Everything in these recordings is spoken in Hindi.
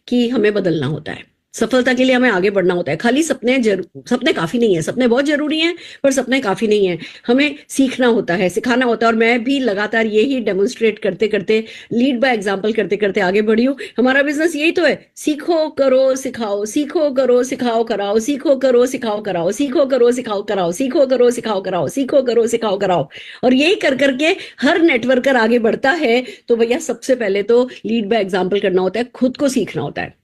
कि हमें बदलना होता है, सफलता के लिए हमें आगे बढ़ना होता है। खाली सपने काफी नहीं है, सपने बहुत जरूरी हैं पर सपने काफी नहीं है, हमें सीखना होता है, सिखाना होता है। और मैं भी लगातार यही डेमोन्स्ट्रेट करते करते, लीड बाय एग्जांपल करते करते आगे बढ़ी हूँ। हमारा बिजनेस यही तो है, सीखो करो सिखाओ, सीखो करो सिखाओ कराओ, सीखो करो सिखाओ कराओ, सीखो करो सिखाओ कराओ, सीखो करो सिखाओ कराओ, सीखो करो सिखाओ कराओ। और यही कर करके हर नेटवर्कर आगे बढ़ता है। तो भैया सबसे पहले तो लीड बाय एग्जांपल करना होता है, खुद को सीखना होता है,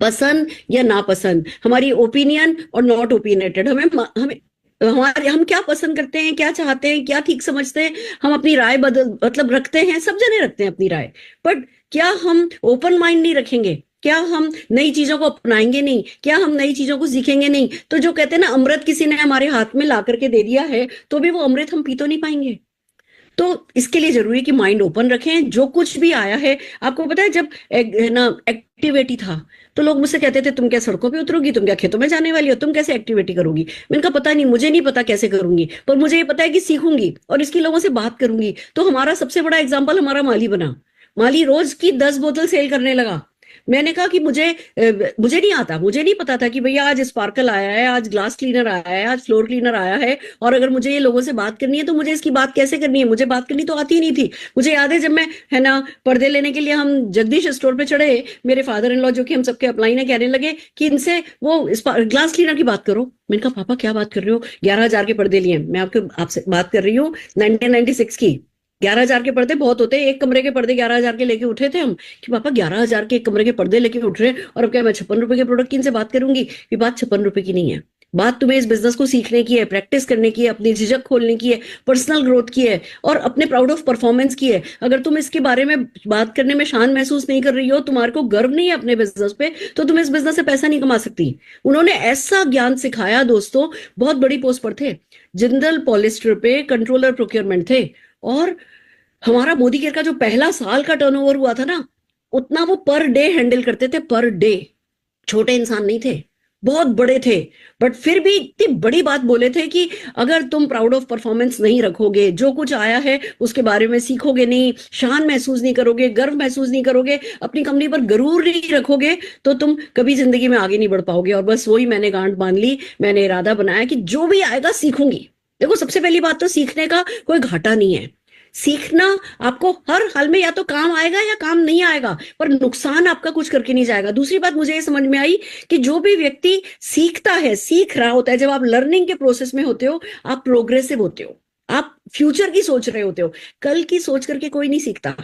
पसंद या नापसंद, हमारी ओपिनियन और नॉट ओपिनियटेड, हमें हमें हमारे हम क्या पसंद करते हैं, क्या चाहते हैं, क्या ठीक समझते हैं, हम अपनी राय बदल मतलब रखते हैं, सब जने रखते हैं अपनी राय, बट क्या हम ओपन माइंड नहीं रखेंगे, क्या हम नई चीजों को अपनाएंगे नहीं, क्या हम नई चीजों को सीखेंगे नहीं, तो जो कहते हैं ना अमृत किसी ने हमारे हाथ में ला करके दे दिया है तो भी वो अमृत हम पी तो नहीं पाएंगे। तो इसके लिए जरूरी है कि माइंड ओपन रखें, जो कुछ भी आया है। आपको पता है जब ना एक्टिविटी था तो लोग मुझसे कहते थे तुम क्या सड़कों पे उतरोगी, तुम क्या खेतों में जाने वाली हो, तुम कैसे एक्टिविटी करोगी। मैंने कहा पता नहीं, मुझे नहीं पता कैसे करूंगी, पर मुझे ये पता है कि सीखूंगी और इसकी लोगों से बात करूंगी। तो हमारा सबसे बड़ा एग्जाम्पल हमारा माली बना। माली रोज की 10 बोतल सेल करने लगा। मैंने कहा कि मुझे नहीं आता, मुझे नहीं पता था कि भैया आज स्पार्कल आया है, आज ग्लास क्लीनर आया है, आज फ्लोर क्लीनर आया है, और अगर मुझे ये लोगों से बात करनी है तो मुझे इसकी बात कैसे करनी है, मुझे बात करनी तो आती ही नहीं थी। मुझे याद है जब मैं है ना पर्दे लेने के लिए हम जगदीश स्टोर पे चढ़े, मेरे फादर इन लॉ जो कि हम सबके अपलाइन है कहने लगे कि इनसे वो ग्लास क्लीनर की बात करो। मैंने कहा पापा क्या बात कर रहे हो, 11,000 के पर्दे लिए। मैं आपसे बात कर रही हूँ 1996 की। 11,000 के पर्दे बहुत होते हैं, एक कमरे के पर्दे 11,000 के लेके उठे थे हम कि पापा 11,000 के एक कमरे के पर्दे लेके उठ रहे हैं, और अब क्या मैं 56 रुपए के प्रोडक्ट की इनसे बात करूंगी। ये बात 56 रुपए की नहीं है, बात तुम्हें इस बिजनेस को सीखने की है, प्रैक्टिस करने की है, अपनी झिझक खोलने की है, पर्सनल ग्रोथ की है, और अपने प्राउड ऑफ परफॉर्मेंस की है। अगर तुम इसके बारे में बात करने में शान महसूस नहीं कर रही हो, तुम्हारे को गर्व नहीं है अपने बिजनेस पे, तो तुम इस बिजनेस से पैसा नहीं कमा सकती। उन्होंने ऐसा ज्ञान सिखाया दोस्तों, बहुत बड़ी पोस्ट पर थे, जिंदल पॉलिस्टर पे कंट्रोलर प्रोक्योरमेंट थे, और हमारा मोदी केयर का जो पहला साल का टर्नओवर हुआ था ना, उतना वो पर डे हैंडल करते थे, पर डे। छोटे इंसान नहीं थे, बहुत बड़े थे, बट फिर भी इतनी बड़ी बात बोले थे कि अगर तुम प्राउड ऑफ परफॉर्मेंस नहीं रखोगे, जो कुछ आया है उसके बारे में सीखोगे नहीं, शान महसूस नहीं करोगे, गर्व महसूस नहीं करोगे, अपनी कंपनी पर गरूर नहीं रखोगे, तो तुम कभी जिंदगी में आगे नहीं बढ़ पाओगे। और बस वही मैंने गांठ बांध ली, मैंने इरादा बनाया कि जो भी आएगा सीखूंगी। देखो सबसे पहली बात तो सीखने का कोई घाटा नहीं है, सीखना आपको हर हाल में या तो काम आएगा या काम नहीं आएगा, पर नुकसान आपका कुछ करके नहीं जाएगा। दूसरी बात मुझे ये समझ में आई कि जो भी व्यक्ति सीखता है, सीख रहा होता है, जब आप लर्निंग के प्रोसेस में होते हो आप प्रोग्रेसिव होते हो, आप फ्यूचर की सोच रहे होते हो। कल की सोच करके कोई नहीं सीखता,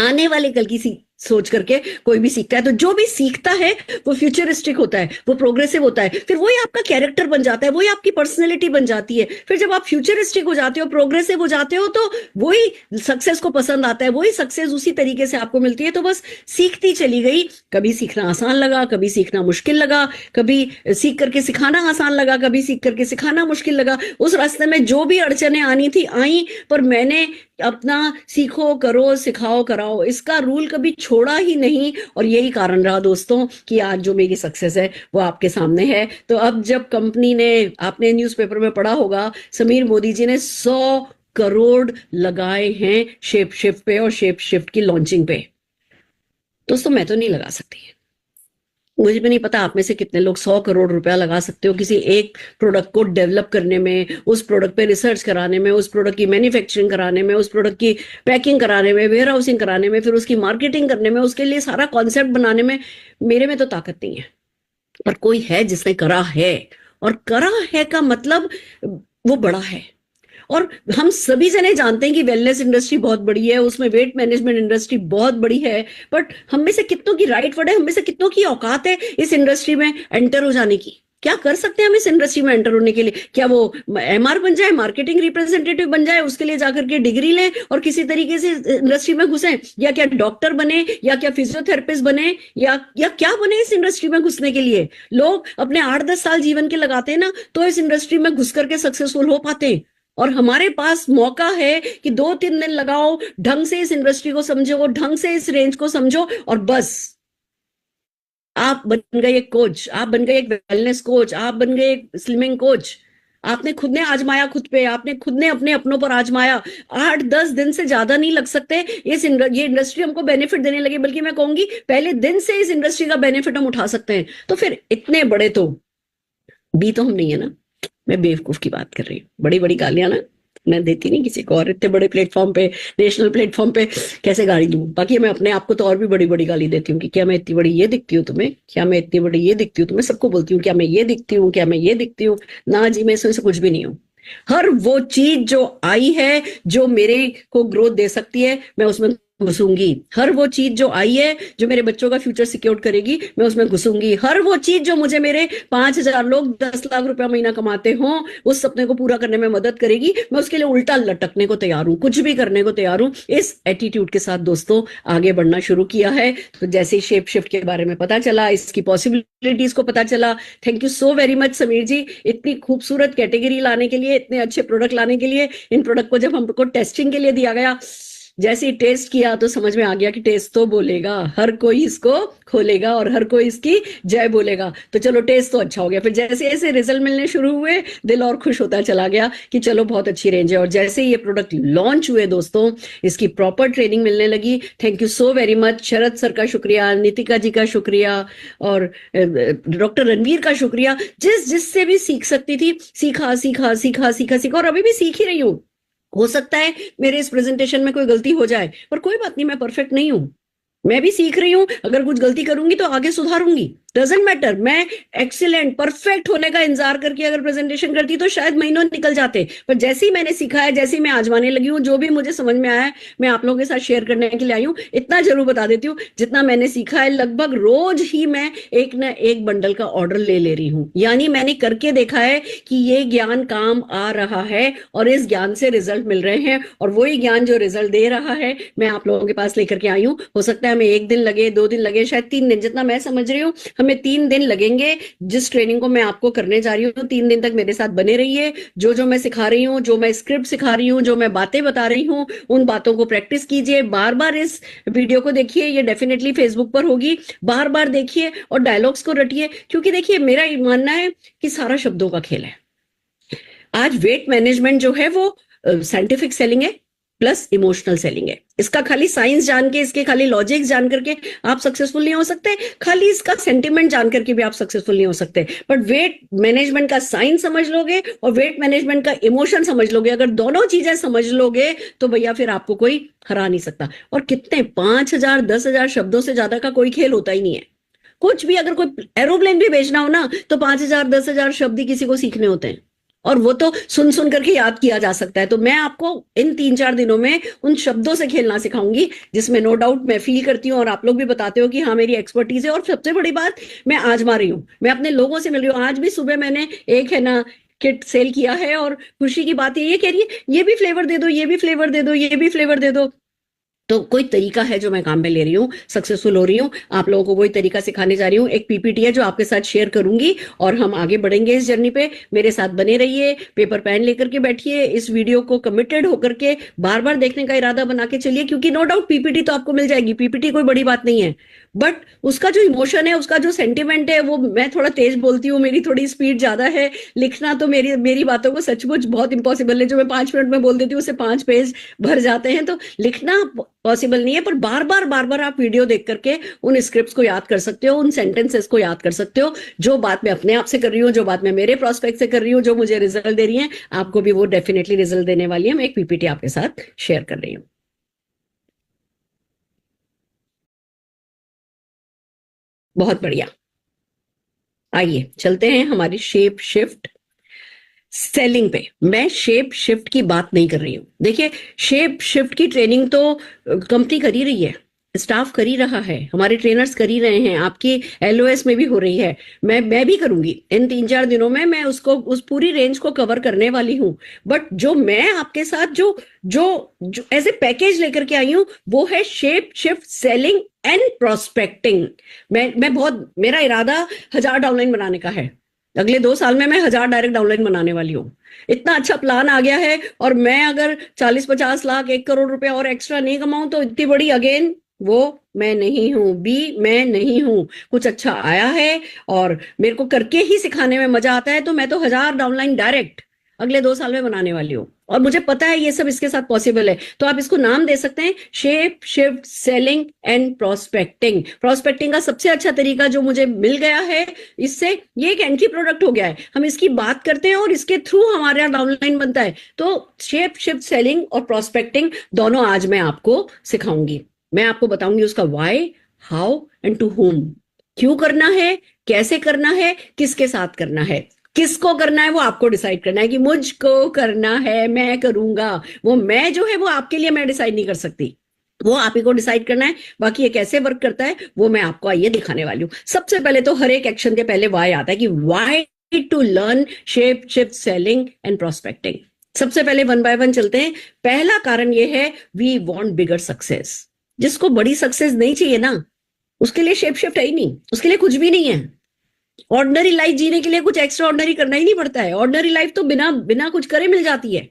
आने वाले कल की सोच करके कोई भी सीखता है। तो जो भी सीखता है वो फ्यूचरिस्टिक होता है, वो प्रोग्रेसिव होता है, फिर वही आपका कैरेक्टर बन जाता है, वही आपकी पर्सनैलिटी बन जाती है। फिर जब आप फ्यूचरिस्टिक हो जाते हो, प्रोग्रेसिव हो जाते हो, तो वही सक्सेस को पसंद आता है, वही सक्सेस उसी तरीके से आपको मिलती है। तो बस सीखती चली गई, कभी सीखना आसान लगा, कभी सीखना मुश्किल लगा, कभी सीख करके सिखाना आसान लगा, कभी सीख करके सिखाना मुश्किल लगा। उस रास्ते में जो भी अड़चने आनी थी आई, पर मैंने अपना सीखो करो सिखाओ कराओ इसका रूल कभी छोड़ा ही नहीं। और यही कारण रहा दोस्तों कि आज जो मेरी सक्सेस है वो आपके सामने है। तो अब जब कंपनी ने, आपने न्यूज़पेपर में पढ़ा होगा, समीर मोदी जी ने 100 करोड़ लगाए हैं शेप शिफ्ट पे और शेप शिफ्ट की लॉन्चिंग पे। दोस्तों मैं तो नहीं लगा सकती, मुझे भी नहीं पता आप में से कितने लोग 100 करोड़ रुपया लगा सकते हो किसी एक प्रोडक्ट को डेवलप करने में, उस प्रोडक्ट पे रिसर्च कराने में, उस प्रोडक्ट की मैन्युफैक्चरिंग कराने में, उस प्रोडक्ट की पैकिंग कराने में, वेयर हाउसिंग कराने में, फिर उसकी मार्केटिंग करने में, उसके लिए सारा कॉन्सेप्ट बनाने में। मेरे में तो ताकत नहीं है, पर कोई है जिसने करा है, और करा है का मतलब वो बड़ा है। और हम सभी जने जानते हैं कि वेलनेस इंडस्ट्री बहुत बड़ी है, उसमें वेट मैनेजमेंट इंडस्ट्री बहुत बड़ी है, बट हम में से कितनों की राइट वर्ड है, हम में से कितनों की औकात है इस इंडस्ट्री में एंटर हो जाने की। क्या कर सकते हैं हम इस इंडस्ट्री में एंटर होने के लिए? क्या वो एमआर बन जाए, मार्केटिंग रिप्रेजेंटेटिव बन जाए, उसके लिए जाकर के डिग्री लें और किसी तरीके से इंडस्ट्री में घुसे, या क्या डॉक्टर बने, या क्या फिजियोथेरेपिस्ट बने, या क्या बने इस इंडस्ट्री में घुसने के लिए? लोग अपने 8-10 साल जीवन के लगाते हैं ना, तो इस इंडस्ट्री में घुस करके सक्सेसफुल हो पाते हैं। और हमारे पास मौका है कि 2-3 दिन लगाओ, ढंग से इस इंडस्ट्री को समझो, ढंग से इस रेंज को समझो, और बस आप बन गए एक कोच, आप बन गए एक वेलनेस कोच, आप बन गए एक स्लिमिंग कोच, आपने खुद ने आजमाया खुद पे, आपने खुद ने अपने अपनों पर आजमाया, 8-10 दिन से ज्यादा नहीं लग सकते ये इंडस्ट्री हमको बेनिफिट देने लगे, बल्कि मैं कहूंगी पहले दिन से इस इंडस्ट्री का बेनिफिट हम उठा सकते हैं। तो फिर इतने बड़े तो बी तो हम नहीं है ना। मैं बेवकूफ की बात कर रही हूँ, बड़ी बड़ी गालियां ना मैं देती नहीं किसी को, और इतने बड़े प्लेटफॉर्म पे, नेशनल प्लेटफॉर्म पे कैसे गाली दूं। बाकी मैं अपने आप को तो और भी बड़ी बड़ी गाली देती हूँ कि क्या मैं इतनी बड़ी ये दिखती हूँ तुम्हें, क्या मैं इतनी बड़ी ये दिखती हूँ तुम्हें, सबको बोलती हूँ क्या मैं ये दिखती हूँ, क्या मैं ये दिखती हूँ। ना जी, मैं इसमें से कुछ भी नहीं हूँ। हर वो चीज जो आई है जो मेरे को ग्रोथ दे सकती है, मैं उसमें घुसूंगी। हर वो चीज जो आई है जो मेरे बच्चों का फ्यूचर सिक्योर करेगी, मैं उसमें घुसूंगी। हर वो चीज जो मुझे मेरे 5,000 लोग 10 लाख रुपया महीना कमाते हों उस सपने को पूरा करने में मदद करेगी, मैं उसके लिए उल्टा लटकने को तैयार हूं, कुछ भी करने को तैयार हूं। इस एटीट्यूड के साथ दोस्तों आगे बढ़ना शुरू किया है। तो जैसे ही शेप शिफ्ट के बारे में पता चला, इसकी पॉसिबिलिटीज को पता चला, thank you so very much Sameer ji, इतनी खूबसूरत कैटेगरी लाने के लिए, इतने अच्छे प्रोडक्ट लाने के लिए। इन प्रोडक्ट को जब हमको टेस्टिंग के लिए दिया गया, जैसे ही टेस्ट किया तो समझ में आ गया कि टेस्ट तो बोलेगा, हर कोई इसको खोलेगा और हर कोई इसकी जय बोलेगा। तो चलो टेस्ट तो अच्छा हो गया। फिर जैसे जैसे रिजल्ट मिलने शुरू हुए, दिल और खुश होता चला गया कि चलो बहुत अच्छी रेंज है। और जैसे ही ये प्रोडक्ट लॉन्च हुए दोस्तों, इसकी प्रॉपर ट्रेनिंग मिलने लगी। Thank you so very much, Sharad sir का शुक्रिया, नितिका जी का शुक्रिया, और डॉक्टर रणवीर का शुक्रिया। जिससे भी सीख सकती थी सीखा सीखा सीखा सीखा सीखा, और अभी भी सीख ही रही हूँ। हो सकता है मेरे इस प्रेजेंटेशन में कोई गलती हो जाए, पर कोई बात नहीं, मैं परफेक्ट नहीं हूं, मैं भी सीख रही हूं। अगर कुछ गलती करूंगी तो आगे सुधारूंगी, डजेंट मैटर। मैं एक्सीलेंट परफेक्ट होने का इंतजार करके अगर प्रेजेंटेशन करती तो शायद महीनों निकल जाते, पर जैसे ही मैंने सीखा है, जैसे ही मैं आजमाने लगी हूँ, जो भी मुझे समझ में आया है मैं आप लोगों के साथ शेयर करने के लिए आई हूँ। इतना जरूर बता देती हूँ, जितना मैंने सीखा है लगभग रोज ही मैं एक ना एक बंडल का ऑर्डर ले रही हूँ। यानी मैंने करके देखा है कि ये ज्ञान काम आ रहा है और इस ज्ञान से रिजल्ट मिल रहे हैं, और वही ज्ञान जो रिजल्ट दे रहा है मैं आप लोगों के पास लेकर के आई हूँ। हो सकता है हमें 1 दिन लगे, 2 दिन लगे, शायद 3 दिन, जितना मैं समझ रही हूँ हमें 3 दिन लगेंगे। जिस ट्रेनिंग को मैं आपको करने जा रही हूँ, 3 दिन तक मेरे साथ बने रहिए। जो मैं सिखा रही हूँ, जो मैं स्क्रिप्ट सिखा रही हूँ, जो मैं बातें बता रही हूँ, उन बातों को प्रैक्टिस कीजिए। बार बार इस वीडियो को देखिए, ये डेफिनेटली फेसबुक पर होगी, बार बार देखिए और डायलॉग्स को रटिए। क्योंकि देखिए मेरा मानना है कि सारा शब्दों का खेल है। आज वेट मैनेजमेंट जो है वो साइंटिफिक सेलिंग है प्लस इमोशनल सेलिंग है। इसका खाली साइंस जान के, इसके खाली लॉजिक्स जान करके आप सक्सेसफुल नहीं हो सकते, खाली इसका सेंटिमेंट जान करके भी आप सक्सेसफुल नहीं हो सकते। बट वेट मैनेजमेंट का साइंस समझ लोगे और वेट मैनेजमेंट का इमोशन समझ लोगे, अगर दोनों चीजें समझ लोगे तो भैया फिर आपको कोई हरा नहीं सकता। और कितने 5,000 10,000 शब्दों से ज्यादा का कोई खेल होता ही नहीं है। कुछ भी, अगर कोई एरोप्लेन भी भेजना हो ना तो 5,000 10,000 शब्द ही किसी को सीखने होते हैं, और वो तो सुन सुन करके याद किया जा सकता है। तो मैं आपको इन 3-4 दिनों में उन शब्दों से खेलना सिखाऊंगी जिसमें नो डाउट मैं फील करती हूँ और आप लोग भी बताते हो कि हाँ मेरी एक्सपर्टीज है। और सबसे बड़ी बात, मैं आजमा रही हूँ, मैं अपने लोगों से मिल रही हूँ। आज भी सुबह मैंने एक है ना किट सेल किया है, और खुशी की बात ये कह रही है ये भी फ्लेवर दे दो, ये भी फ्लेवर दे दो, ये भी फ्लेवर दे दो। तो कोई तरीका है जो मैं काम में ले रही हूँ, सक्सेसफुल हो रही हूँ, आप लोगों को वही तरीका सिखाने जा रही हूँ। एक पीपीटी है जो आपके साथ शेयर करूंगी और हम आगे बढ़ेंगे इस जर्नी पे। मेरे साथ बने रहिए, पेपर पेन लेकर के बैठिए, इस वीडियो को कमिटेड होकर के बार बार देखने का इरादा बना के चलिए, क्योंकि नो डाउट पीपीटी तो आपको मिल जाएगी, पीपीटी कोई बड़ी बात नहीं है, बट उसका जो इमोशन है, उसका जो सेंटिमेंट है, वो मैं थोड़ा तेज बोलती हूँ, मेरी थोड़ी स्पीड ज्यादा है। लिखना तो मेरी बातों को सचमुच बहुत इंपॉसिबल है, जो मैं 5 मिनट में बोल देती हूँ उससे 5 पेज भर जाते हैं। तो लिखना पॉसिबल नहीं है, पर बार बार आप वीडियो देख करके उन स्क्रिप्ट्स को याद कर सकते हो, उन सेंटेंसेस को याद कर सकते हो। जो बात मैं अपने आप से कर रही हूँ, जो बात मैं मेरे प्रोस्पेक्ट से कर रही हूँ, जो मुझे रिजल्ट दे रही है, आपको भी वो डेफिनेटली रिजल्ट देने वाली है। मैं एक पीपीटी आपके साथ शेयर कर रही हूँ। बहुत बढ़िया, आइए चलते हैं हमारी शेप शिफ्ट सेलिंग पे। मैं शेप शिफ्ट की बात नहीं कर रही हूं। देखिए, शेप शिफ्ट की ट्रेनिंग तो कंपनी कर ही रही है, स्टाफ कर ही रहा है, हमारे ट्रेनर्स कर ही रहे हैं, आपकी एलओएस में भी हो रही है, मैं भी करूंगी इन 3-4 दिनों में। मैं उसको, उस पूरी रेंज को कवर करने वाली हूं। बट जो मैं आपके साथ जो जो जो एज ए पैकेज लेकर के आई हूं, वो है shape shift selling and prospecting. मैं बहुत, मेरा इरादा 1000 डाउनलाइन बनाने का है। अगले 2 साल में मैं 1000 डायरेक्ट डाउनलाइन बनाने वाली हूँ। इतना अच्छा प्लान आ गया है, और मैं अगर 40-50 लाख 1 करोड़ रुपए और एक्स्ट्रा नहीं कमाऊं तो इतनी बड़ी, अगेन वो मैं नहीं हूं, मैं नहीं हूं। कुछ अच्छा आया है और मेरे को करके ही सिखाने में मजा आता है, तो मैं तो 1000 डाउनलाइन डायरेक्ट अगले 2 साल में बनाने वाली हूँ, और मुझे पता है ये सब इसके साथ पॉसिबल है। तो आप इसको नाम दे सकते हैं shape shift selling and prospecting. Prospecting का सबसे अच्छा तरीका जो मुझे मिल गया है इससे, ये एक एंट्री प्रोडक्ट हो गया है, हम इसकी बात करते हैं और इसके थ्रू हमारा डाउनलाइन बनता है। तो शेप शिफ्ट सेलिंग और प्रोस्पेक्टिंग दोनों आज मैं आपको सिखाऊंगी। मैं आपको बताऊंगी उसका why, how and to whom, क्यों करना है, कैसे करना है, किसके साथ करना है। किसको करना है वो आपको डिसाइड करना है कि मुझको करना है, मैं करूंगा। वो मैं जो है वो आपके लिए मैं डिसाइड नहीं कर सकती, वो आप ही को डिसाइड करना है। बाकी ये कैसे वर्क करता है वो मैं आपको आइए दिखाने वाली हूँ। सबसे पहले तो हर एक एक्शन के पहले वाई आता है कि why to learn shape shift selling and prospecting. सबसे पहले वन बाय वन चलते हैं। पहला कारण ये है वी वांट बिगर सक्सेस। जिसको बड़ी सक्सेस नहीं चाहिए ना, उसके लिए शेप शिफ्ट है ही नहीं, उसके लिए कुछ भी नहीं है। ऑर्डिनरी लाइफ जीने के लिए कुछ एक्स्ट्रा ऑर्डिनरी करना ही नहीं पड़ता है। ऑर्डिनरी लाइफ तो बिना बिना कुछ करे मिल जाती है।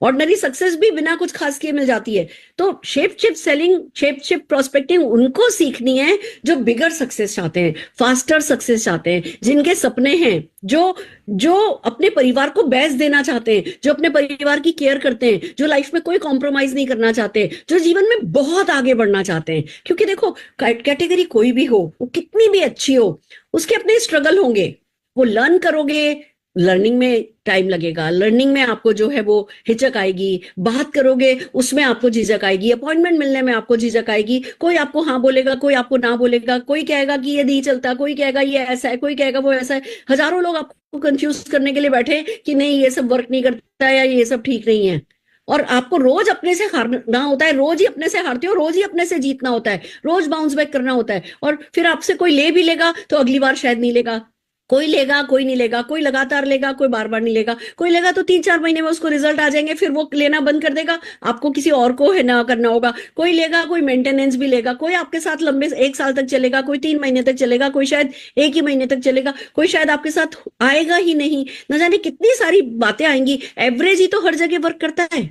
ऑर्डिनरी सक्सेस भी बिना कुछ खास किए मिल जाती है। तो shape shift selling, shape shift prospecting उनको सीखनी है जो बिगर सक्सेस चाहते हैं, फास्टर सक्सेस चाहते हैं, जिनके सपने हैं, जो जो अपने परिवार को बेस्ट देना चाहते हैं, जो अपने परिवार की केयर करते हैं, जो लाइफ में कोई कॉम्प्रोमाइज नहीं करना चाहते, जो जीवन में बहुत आगे बढ़ना चाहते हैं। क्योंकि देखो कैटेगरी कोई भी हो, वो कितनी भी अच्छी हो, उसके अपने स्ट्रगल होंगे। वो लर्न करोगे, लर्निंग में टाइम लगेगा, लर्निंग में आपको जो है वो हिचक आएगी, बात करोगे उसमें आपको झिझक आएगी, अपॉइंटमेंट मिलने में आपको झिझक आएगी, कोई आपको हाँ बोलेगा, कोई आपको ना बोलेगा, कोई कहेगा कि ये नहीं चलता, कोई कहेगा ये ऐसा है, कोई कहेगा वो ऐसा है। हजारों लोग आपको कंफ्यूज करने के लिए बैठे कि नहीं ये सब वर्क नहीं करता या ये सब ठीक नहीं है। और आपको रोज अपने से हारना होता है, रोज ही अपने से हारते हो, रोज ही अपने से जीतना होता है, रोज बाउंस बैक करना होता है। और फिर आपसे कोई ले भी लेगा तो अगली बार शायद नहीं लेगा, कोई लेगा कोई नहीं लेगा, कोई लगातार लेगा कोई बार बार नहीं लेगा, कोई लेगा तो 3-4 महीने में उसको रिजल्ट आ जाएंगे, फिर वो लेना बंद कर देगा, आपको किसी और को है ना करना होगा। कोई लेगा, कोई मेंटेनेंस भी लेगा, कोई आपके साथ लंबे 1 साल तक चलेगा, कोई 3 महीने तक चलेगा, कोई शायद 1 ही महीने तक चलेगा, कोई शायद आपके साथ आएगा ही नहीं। न जाने कितनी सारी बातें आएंगी। एवरेज ही तो हर जगह वर्क करता है।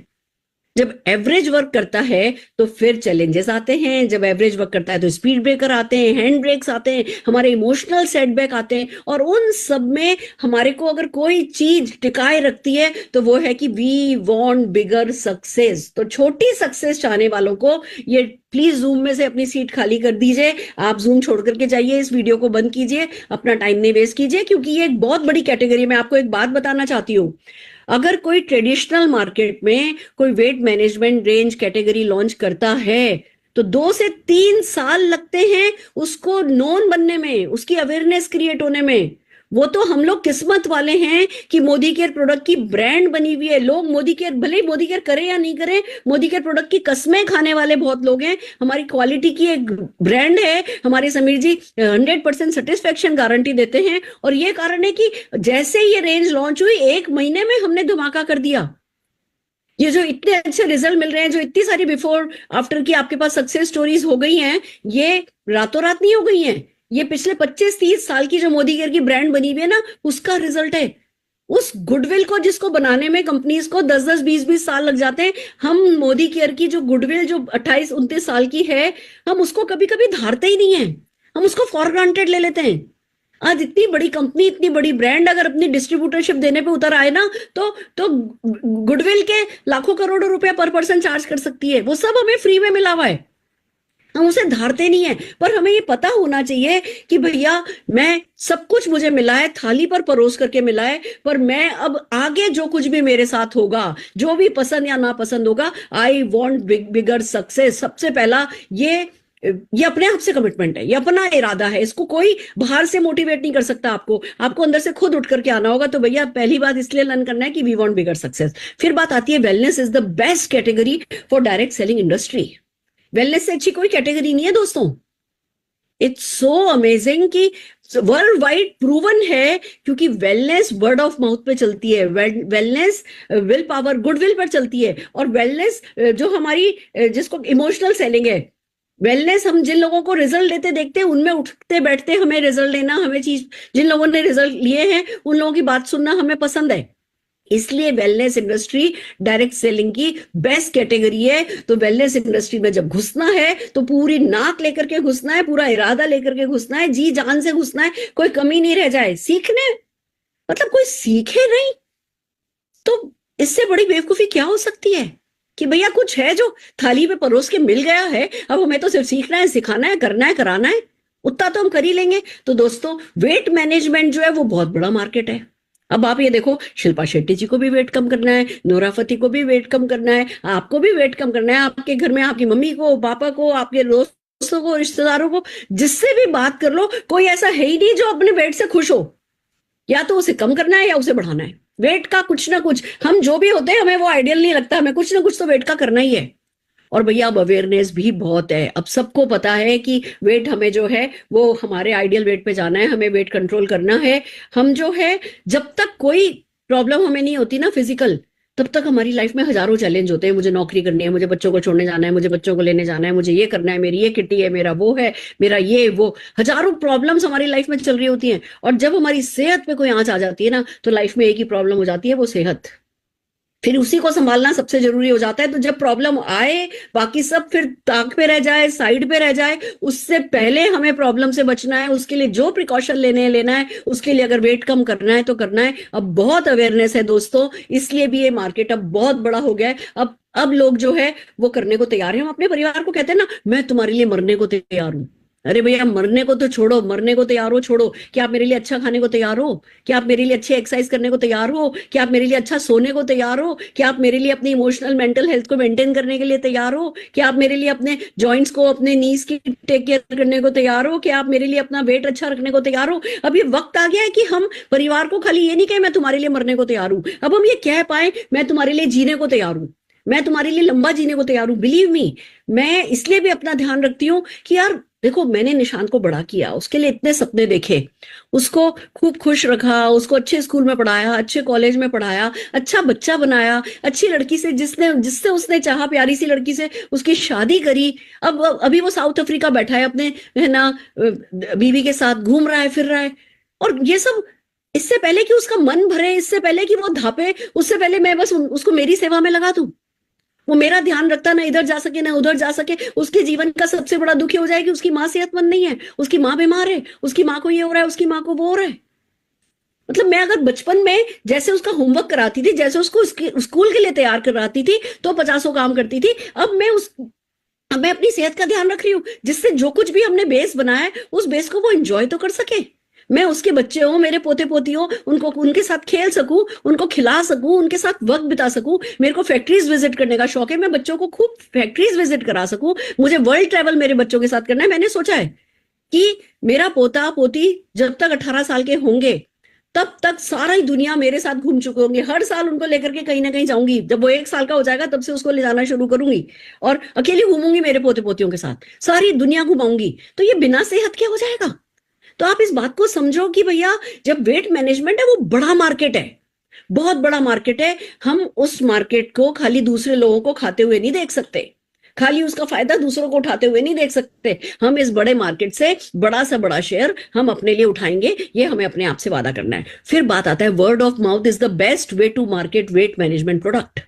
जब एवरेज वर्क करता है तो फिर चैलेंजेस आते हैं, जब एवरेज वर्क करता है तो स्पीड ब्रेकर आते हैं, हैंड ब्रेक्स आते हैं, हमारे इमोशनल सेटबैक आते हैं। और उन सब में हमारे को अगर कोई चीज टिकाए रखती है तो वो है कि वी वांट बिगर सक्सेस। तो छोटी सक्सेस चाहने वालों को ये प्लीज जूम में से अपनी सीट खाली कर दीजिए, आप जूम छोड़ करके जाइए, इस वीडियो को बंद कीजिए, अपना टाइम नहीं वेस्ट कीजिए, क्योंकि ये एक बहुत बड़ी कैटेगरी। मैं आपको एक बात बताना चाहती हूँ, अगर कोई ट्रेडिशनल मार्केट में कोई weight management range category launch करता है तो 2 से 3 साल लगते हैं उसको नोन बनने में, उसकी अवेयरनेस क्रिएट होने में। वो तो हम लोग किस्मत वाले हैं कि मोदी केयर प्रोडक्ट की ब्रांड बनी हुई है। लोग मोदी केयर, भले ही मोदी केयर करें या नहीं करें, मोदी केयर प्रोडक्ट की कस्में खाने वाले बहुत लोग हैं। हमारी क्वालिटी की एक ब्रांड है, हमारे समीर जी 100% सेटिस्फेक्शन गारंटी देते हैं। और ये कारण है कि जैसे ये रेंज लॉन्च हुई 1 महीने में हमने धमाका कर दिया। ये जो इतने अच्छे रिजल्ट मिल रहे हैं, जो इतनी सारी बिफोर आफ्टर की आपके पास सक्सेस स्टोरीज हो गई हैं, ये रातों रात नहीं हो गई हैं। ये पिछले 25-30 साल की जो मोदी केयर की ब्रांड बनी हुई है ना, उसका रिजल्ट है। उस गुडविल को जिसको बनाने में कंपनीज को 10-10 20-20 साल लग जाते हैं, हम मोदी केयर की जो गुडविल जो 28-29 साल की है, हम उसको कभी कभी धारते ही नहीं है, हम उसको फॉर ग्रांटेड ले लेते हैं। आज इतनी बड़ी कंपनी, इतनी बड़ी ब्रांड अगर अपनी डिस्ट्रीब्यूटरशिप देने पे उतर आए ना, तो गुडविल के लाखों करोड़ों रुपया पर पर्सन चार्ज कर सकती है। वो सब हमें फ्री में मिला हुआ है, हम उसे धारते नहीं है। पर हमें ये पता होना चाहिए कि भैया मैं सब कुछ मुझे मिला है, थाली पर परोस करके मिला है, पर मैं अब आगे जो कुछ भी मेरे साथ होगा, जो भी पसंद या नापसंद होगा, आई वॉन्ट बिगर सक्सेस। सबसे पहला ये अपने आप से कमिटमेंट है, ये अपना इरादा है, इसको कोई बाहर से मोटिवेट नहीं कर सकता। आपको अंदर से खुद उठ करके आना होगा। तो भैया पहली बात इसलिए लर्न करना है कि वी वांट बिगर सक्सेस। फिर बात आती है wellness is the best category for direct selling industry. Wellness से अच्छी कोई कैटेगरी नहीं है दोस्तों। इट्स सो अमेजिंग कि वर्ल्ड वाइड प्रूवन है, क्योंकि वेलनेस वर्ड ऑफ माउथ पे चलती है, वेलनेस विल पावर, गुडविल पर चलती है। और वेलनेस जो हमारी जिसको इमोशनल सेलिंग है, वेलनेस हम जिन लोगों को रिजल्ट लेते देखते हैं उनमें उठते बैठते हमें रिजल्ट लेना, हमें चीज जिन लोगों ने रिजल्ट लिए हैं उन लोगों की बात सुनना हमें पसंद है। इसलिए वेलनेस इंडस्ट्री डायरेक्ट सेलिंग की बेस्ट कैटेगरी है। तो वेलनेस इंडस्ट्री में जब घुसना है तो पूरी नाक लेकर के घुसना है, पूरा इरादा लेकर के घुसना है, जी जान से घुसना है, कोई कमी नहीं रह जाए। सीखने मतलब कोई सीखे नहीं, तो इससे बड़ी बेवकूफी क्या हो सकती है कि भैया कुछ है जो थाली पे परोस के मिल गया है, अब हमें तो सिर्फ सीखना है, सिखाना है, करना है, कराना है, उतना तो हम कर ही लेंगे। तो दोस्तों, वेट मैनेजमेंट जो है वो बहुत बड़ा मार्केट है। अब आप ये देखो, शिल्पा शेट्टी जी को भी वेट कम करना है, नोरा फतेही को भी वेट कम करना है, आपको भी वेट कम करना है, आपके घर में आपकी मम्मी को, पापा को, आपके दोस्तों को, रिश्तेदारों को, जिससे भी बात कर लो, कोई ऐसा है ही नहीं जो अपने वेट से खुश हो। या तो उसे कम करना है या उसे बढ़ाना है। वेट का कुछ ना कुछ, हम जो भी होते हैं हमें वो आइडियल नहीं लगता, हमें कुछ ना कुछ तो वेट का करना ही है। और भैया अब अवेयरनेस भी बहुत है, अब सबको पता है कि वेट हमें जो है वो हमारे आइडियल वेट पे जाना है, हमें वेट कंट्रोल करना है। हम जो है, जब तक कोई प्रॉब्लम हमें नहीं होती ना फिजिकल, तब तक हमारी लाइफ में हजारों चैलेंज होते हैं। मुझे नौकरी करनी है, मुझे बच्चों को छोड़ने जाना है, मुझे बच्चों को लेने जाना है, मुझे ये करना है, मेरी ये किट्टी है, मेरा वो है, मेरा ये वो, हजारों प्रॉब्लम्स हमारी लाइफ में चल रही होती हैं। और जब हमारी सेहत पे कोई आंच आ जाती है ना, तो लाइफ में एक ही प्रॉब्लम हो जाती है, वो सेहत। फिर उसी को संभालना सबसे जरूरी हो जाता है। तो जब प्रॉब्लम आए, बाकी सब फिर ताक पे रह जाए, साइड पे रह जाए, उससे पहले हमें प्रॉब्लम से बचना है। उसके लिए जो प्रिकॉशन लेना है, उसके लिए अगर वेट कम करना है तो करना है। अब बहुत अवेयरनेस है दोस्तों, इसलिए भी ये मार्केट अब बहुत बड़ा हो गया है। अब लोग जो है वो करने को तैयार हैं। हम अपने परिवार को कहते हैं ना, मैं तुम्हारे लिए मरने को तैयार हूं। अरे भैया, मरने को तो छोड़ो, मरने को तैयार हो छोड़ो, क्या आप मेरे लिए अच्छा खाने को तैयार हो? क्या आप मेरे लिए अच्छी एक्सरसाइज करने को तैयार हो? क्या आप मेरे लिए अच्छा सोने को तैयार हो? क्या आप मेरे लिए अपनी इमोशनल मेंटल हेल्थ को मेंटेन करने के लिए तैयार हो? क्या आप मेरे लिए अपने जॉइंट्स को, अपने नीज की टेक केयर करने को तैयार हो? क्या आप मेरे लिए अपना वेट अच्छा रखने को तैयार हो? अब ये वक्त आ गया है कि हम परिवार को खाली ये नहीं कहे मैं तुम्हारे लिए मरने को तैयार हूं, अब हम ये कह पाए मैं तुम्हारे लिए जीने को तैयार हूं, मैं तुम्हारे लिए लंबा जीने को तैयार हूं। बिलीव मी, मैं इसलिए भी अपना ध्यान रखती हूँ कि यार देखो, मैंने निशांत को बड़ा किया, उसके लिए इतने सपने देखे, उसको खूब खुश रखा, उसको अच्छे स्कूल में पढ़ाया, अच्छे कॉलेज में पढ़ाया, अच्छा बच्चा बनाया, अच्छी लड़की से जिससे उसने चाहा, प्यारी सी लड़की से उसकी शादी करी। अब अभी वो साउथ अफ्रीका बैठा है अपने, है ना, बीवी के साथ घूम रहा है, फिर रहा है। और ये सब इससे पहले कि उसका मन भरे, इससे पहले कि वो धापे, उससे पहले मैं बस उसको मेरी सेवा में लगा दूं। वो मेरा ध्यान रखता, ना इधर जा सके ना उधर जा सके। उसके जीवन का सबसे बड़ा दुख ये हो जाए कि उसकी माँ सेहतमंद नहीं है, उसकी माँ बीमार है, उसकी माँ को ये हो रहा है, उसकी माँ को वो हो रहा है। मतलब मैं अगर बचपन में जैसे उसका होमवर्क कराती थी, जैसे उसको स्कूल के लिए तैयार कराती थी, तो 50 काम करती थी। अब मैं अपनी सेहत का ध्यान रख रही हूँ, जिससे जो कुछ भी हमने बेस बनाया है, उस बेस को वो एंजॉय तो कर सके। मैं उसके बच्चे हो, मेरे पोते पोती हो, उनको उनके साथ खेल सकूं, उनको खिला सकूं, उनके साथ वक्त बिता सकूं। मेरे को फैक्ट्रीज विजिट करने का शौक है, मैं बच्चों को खूब फैक्ट्रीज विजिट करा सकूं। मुझे वर्ल्ड ट्रैवल मेरे बच्चों के साथ करना है। मैंने सोचा है कि मेरा पोता पोती जब तक 18 साल के होंगे, तब तक सारा ही दुनिया मेरे साथ घूम चुके होंगे। हर साल उनको लेकर के कहीं ना कहीं जाऊंगी। जब वो 1 साल का हो जाएगा, तब से उसको ले जाना शुरू करूंगी और अकेली घूमूंगी मेरे पोते पोतियों के साथ, सारी दुनिया घुमाऊंगी। तो ये बिना सेहत के हो जाएगा? तो आप इस बात को समझो कि भैया, जब वेट मैनेजमेंट है वो बड़ा मार्केट है, बहुत बड़ा मार्केट है। हम उस मार्केट को खाली दूसरे लोगों को खाते हुए नहीं देख सकते, खाली उसका फायदा दूसरों को उठाते हुए नहीं देख सकते। हम इस बड़े मार्केट से बड़ा सा बड़ा शेयर हम अपने लिए उठाएंगे, ये हमें अपने आप से वादा करना है। फिर बात आता है, word of mouth is the best way to market weight management product.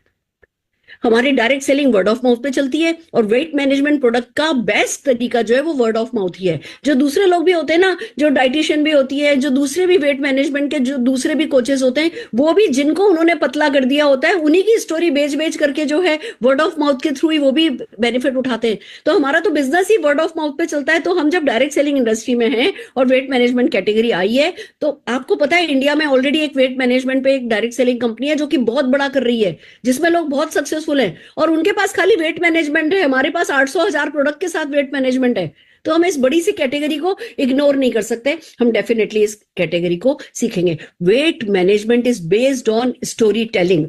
हमारी direct selling word of mouth पे चलती है, और वेट मैनेजमेंट प्रोडक्ट का बेस्ट तरीका जो है वो वर्ड ऑफ माउथ ही है। जो दूसरे लोग भी होते हैं ना, जो डाइटिशियन भी होती है, जो दूसरे भी वेट मैनेजमेंट के जो दूसरे भी कोचेस होते हैं, वो भी जिनको उन्होंने पतला कर दिया होता है, उन्हीं की स्टोरी बेच बेच करके जो है वर्ड ऑफ माउथ के थ्रू ही वो भी बेनिफिट उठाते हैं। तो हमारा तो business he word of mouth पे चलता है। तो हम जब डायरेक्ट सेलिंग इंडस्ट्री में हैं और वेट मैनेजमेंट कैटेगरी आई है, तो आपको पता है इंडिया में ऑलरेडी एक वेट मैनेजमेंट पे एक डायरेक्ट सेलिंग कंपनी है जो कि बहुत बड़ा कर रही है, जिसमें लोग बहुत सक्सेसफुल हैं, और उनके पास खाली वेट मैनेजमेंट है। हमारे पास 800,000 प्रोडक्ट के साथ वेट मैनेजमेंट है। तो हम इस बड़ी सी कैटेगरी को इग्नोर नहीं कर सकते, हम डेफिनेटली इस कैटेगरी को सीखेंगे। Weight management is based on story telling.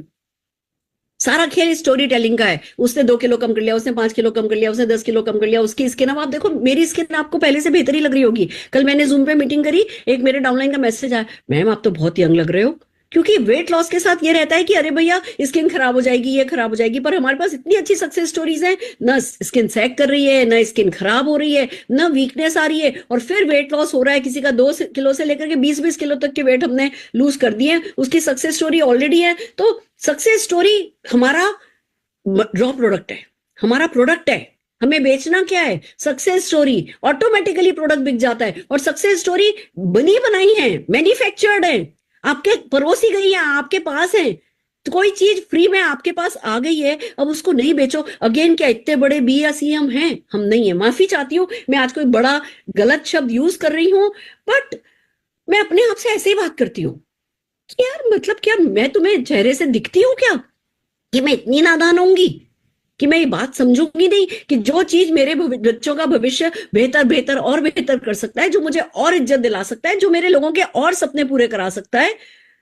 सारा खेल स्टोरी टेलिंग का है। उसने 2 किलो कम कर लिया, उसने 5 किलो कम कर लिया, उसने 10 किलो कम कर लिया, उसकी स्किन, अब आप देखो मेरी स्किन आपको पहले से बेहतर ही लग रही होगी। कल मैंने जूम पे मीटिंग करी, एक मेरे डाउनलाइन का मैसेज आया, मैम आप तो बहुत यंग लग रहे हो। क्योंकि वेट लॉस के साथ ये रहता है कि अरे भैया स्किन खराब हो जाएगी, ये खराब हो जाएगी, पर हमारे पास इतनी अच्छी सक्सेस स्टोरीज हैं, ना स्किन सैग कर रही है, ना स्किन खराब हो रही है, ना वीकनेस आ रही है, और फिर वेट लॉस हो रहा है। किसी का 2 किलो से लेकर के 20-20 किलो तक के वेट हमने लूज कर दिए, उसकी सक्सेस स्टोरी ऑलरेडी है। तो सक्सेस स्टोरी हमारा रॉ प्रोडक्ट है, हमारा प्रोडक्ट है। हमें बेचना क्या है? Success story. ऑटोमेटिकली प्रोडक्ट बिक जाता है, और सक्सेस स्टोरी बनी बनाई है, मैन्युफैक्चर्ड है, आपके परोसी गई है, आपके पास है। कोई चीज फ्री में आपके पास आ गई है, अब उसको नहीं बेचो। अगेन, क्या इतने बड़े बी या सी हम हैं? हम नहीं है। माफी चाहती हूँ, मैं आज कोई बड़ा गलत शब्द यूज कर रही हूँ, बट मैं अपने आप से ऐसे ही बात करती हूँ कि यार मतलब क्या मैं तुम्हें चेहरे से दिखती हूँ क्या कि मैं इतनी नादान होंगी कि मैं ये बात समझूंगी नहीं कि जो चीज मेरे बच्चों का भविष्य बेहतर बेहतर और बेहतर कर सकता है, जो मुझे और इज्जत दिला सकता है, जो मेरे लोगों के और सपने पूरे करा सकता है,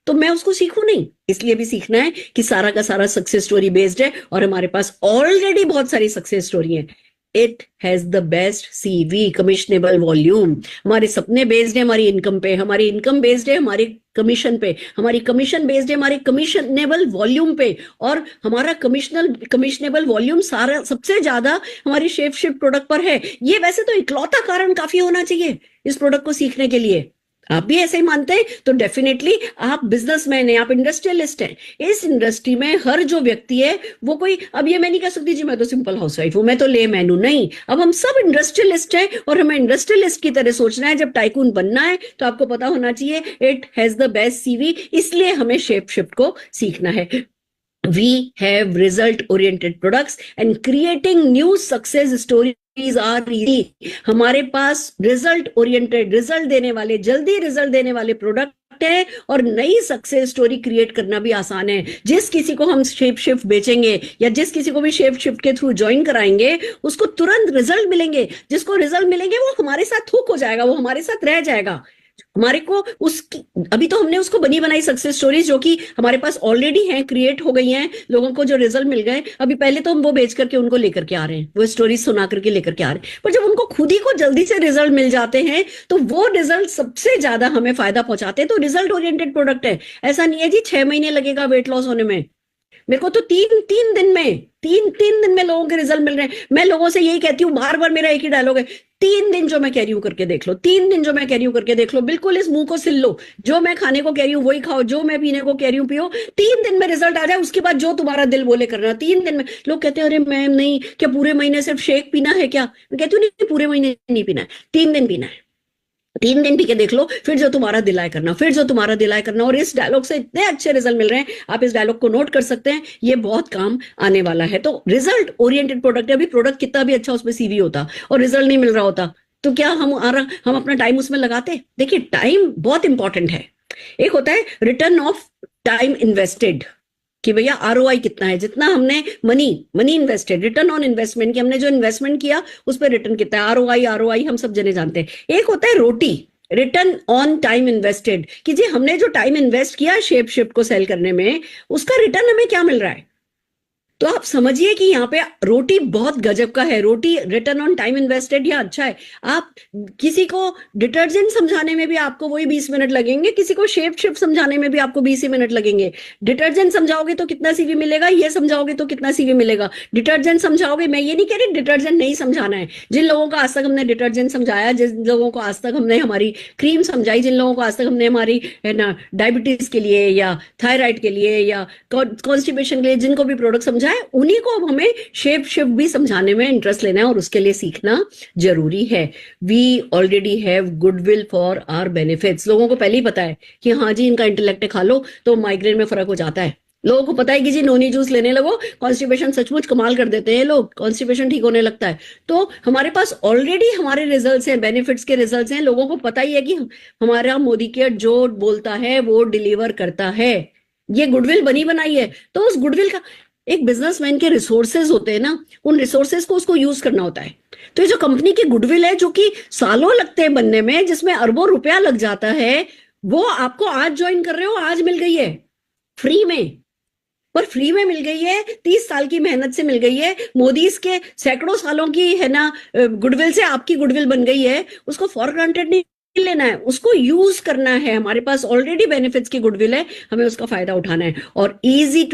तो मैं उसको सीखूं नहीं? इसलिए भी सीखना है कि सारा का सारा सक्सेस स्टोरी बेस्ड है और हमारे पास ऑलरेडी बहुत सारी सक्सेस स्टोरी है। It has the best CV, commissionable volume. हमारे सपने बेस्ड है हमारी इनकम पे, हमारी इनकम बेस्ड है हमारी कमीशन पे, हमारी कमीशन बेस्ड है हमारी कमीशनेबल वॉल्यूम पे, और हमारा कमीशनेबल वॉल्यूम सारा सबसे ज्यादा हमारी शेप शिफ्ट प्रोडक्ट पर है। ये वैसे तो इकलौता कारण काफी होना चाहिए इस प्रोडक्ट को सीखने के लिए। आप भी ऐसे ही मानते हैं तो डेफिनेटली आप बिजनेसमैन हैं, आप इंडस्ट्रियलिस्ट हैं। इस इंडस्ट्री में हर जो व्यक्ति है वो कोई, अब ये मैं नहीं कह सकती जी मैं तो सिंपल हाउसवाइफ हूं, मैं तो ले मैनू, नहीं। अब हम सब इंडस्ट्रियलिस्ट हैं और हमें इंडस्ट्रियलिस्ट की तरह सोचना है। जब टाइकून बनना है तो आपको पता होना चाहिए it has the best CV, इसलिए हमें शेप शिफ्ट को सीखना है। We have result oriented products and creating new success stories are easy। हमारे पास रिजल्ट ओरिएंटेड, रिजल्ट देने वाले, जल्दी रिजल्ट देने वाले प्रोडक्ट है और नई सक्सेस स्टोरी क्रिएट करना भी आसान है। जिस किसी को हम शेप शिफ्ट बेचेंगे या जिस किसी को भी शेप शिफ्ट के थ्रू ज्वाइन कराएंगे उसको तुरंत रिजल्ट मिलेंगे। जिसको रिजल्ट मिलेंगे वो हमारे साथ हुक हो जाएगा, वो हमारे साथ रह जाएगा। हमारे को उसकी, अभी तो हमने उसको बनी बनाई सक्सेस स्टोरीज जो कि हमारे पास ऑलरेडी हैं, क्रिएट हो गई हैं, लोगों को जो रिजल्ट मिल गए, अभी पहले तो हम वो बेच करके उनको लेकर के आ रहे हैं, वो स्टोरीज सुना करके लेकर के आ रहे हैं। पर जब उनको खुद ही को जल्दी से रिजल्ट मिल जाते हैं तो वो रिजल्ट सबसे ज्यादा हमें फायदा पहुंचाते हैं। तो रिजल्ट ओरिएंटेड प्रोडक्ट है। ऐसा नहीं है जी 6 महीने लगेगा वेट लॉस होने में। मेरे को तो तीन दिन में लोगों के रिजल्ट मिल रहे हैं। मैं लोगों से यही कहती हूँ, बार बार मेरा एक ही डायलॉग है, 3 दिन जो मैं कह रही हूँ करके देख लो, 3 दिन जो मैं कह रही हूँ करके देख लो, बिल्कुल इस मुंह को सिल लो। जो मैं खाने को कह रही हूँ वही खाओ, जो मैं पीने को कह रही हूँ पियो। 3 दिन में रिजल्ट आ जाए, उसके बाद जो तुम्हारा दिल बोले करना। 3 दिन में। लोग कहते हैं अरे मैम नहीं, क्या पूरे महीने सिर्फ शेक पीना है क्या? मैं कहती हूँ नहीं, पूरे महीने नहीं पीना है, 3 दिन पीना है। 3 दिन पी के देख लो, फिर जो तुम्हारा दिल आए करना, फिर जो तुम्हारा दिल आए करना। और इस डायलॉग से इतने अच्छे रिजल्ट मिल रहे हैं, आप इस डायलॉग को नोट कर सकते हैं, ये बहुत काम आने वाला है। तो रिजल्ट ओरिएंटेड प्रोडक्ट है। अभी प्रोडक्ट कितना भी अच्छा उसमें सीवी होता और रिजल्ट नहीं मिल रहा होता तो क्या हम अपना टाइम उसमें लगाते? देखिए टाइम बहुत इंपॉर्टेंट है। एक होता है रिटर्न ऑफ टाइम इन्वेस्टेड, कि भैया आरओआई कितना है, जितना हमने money invested, return on investment, कि हमने जो इन्वेस्टमेंट किया उस पर रिटर्न कितना है। आरओआई हम सब जने जानते हैं। एक होता है रोटी, रिटर्न ऑन टाइम इन्वेस्टेड, कि जी हमने जो टाइम इन्वेस्ट किया शेप शिफ्ट को सेल करने में, उसका रिटर्न हमें क्या मिल रहा है। तो आप समझिए कि यहाँ पे रोटी बहुत गजब का है। रोटी रिटर्न ऑन टाइम इन्वेस्टेड या अच्छा है। आप किसी को डिटर्जेंट समझाने में भी आपको वही 20 मिनट लगेंगे, किसी को शेप शिफ्ट समझाने में भी आपको 20 ही मिनट लगेंगे। डिटर्जेंट समझाओगे तो कितना सीवी मिलेगा, ये समझाओगे तो कितना सीवी मिलेगा। डिटर्जेंट समझाओगे, मैं ये नहीं कह रही डिटर्जेंट नहीं समझाना है। जिन लोगों को आज तक हमने डिटर्जेंट समझाया, जिन लोगों को आज तक हमने हमारी क्रीम समझाई, जिन लोगों को आज तक हमने हमारी है ना डायबिटीज के लिए या थायराइड के लिए या कॉन्स्टिपेशन के लिए जिनको भी प्रोडक्ट समझाए, उन्हीं को अब हमें शेप शिफ्ट भी समझाने में इंटरेस्ट लेना है और उसके लिए सीखना जरूरी है। We already have goodwill for our benefits. लोगों को पहले ही पता है कि हाँ जी इनका इंटेलेक्ट खा लो तो माइग्रेन में फर्क हो जाता है। लोगों को पता है कि जी नोनी जूस लेने लगो, कॉन्स्टिपेशन सचमुच कमाल कर देते हैं लोग, कॉन्स्टिपेशन ठीक होने लगता है। तो हमारे पास ऑलरेडी हमारे रिजल्ट्स हैं, बेनिफिट्स के रिजल्ट्स हैं। लोगों को पता ही है कि हमारा मोदी केयर जो बोलता है वो डिलीवर करता है। ये गुडविल बनी बनाई है। तो उस गुडविल का, एक बिजनेसमैन के रिसोर्सेज होते हैं ना, उन रिसोर्सेज को उसको यूज करना होता है। तो ये जो कंपनी की गुडविल है जो कि सालों लगते हैं बनने में, जिसमें अरबों रुपया लग जाता है, वो आपको आज ज्वाइन कर रहे हो, आज मिल गई है फ्री में। पर फ्री में मिल गई है, 30 साल की मेहनत से मिल गई है, मोदी के सैकड़ों सालों की है ना गुडविल से आपकी गुडविल बन गई है। उसको फॉर ग्रांटेड नहीं लेना है, उसको यूज करना है। हमारे पास ऑलरेडी बेनिफिट्स की गुडविल है, हमें उसका फायदा उठाना है। और easy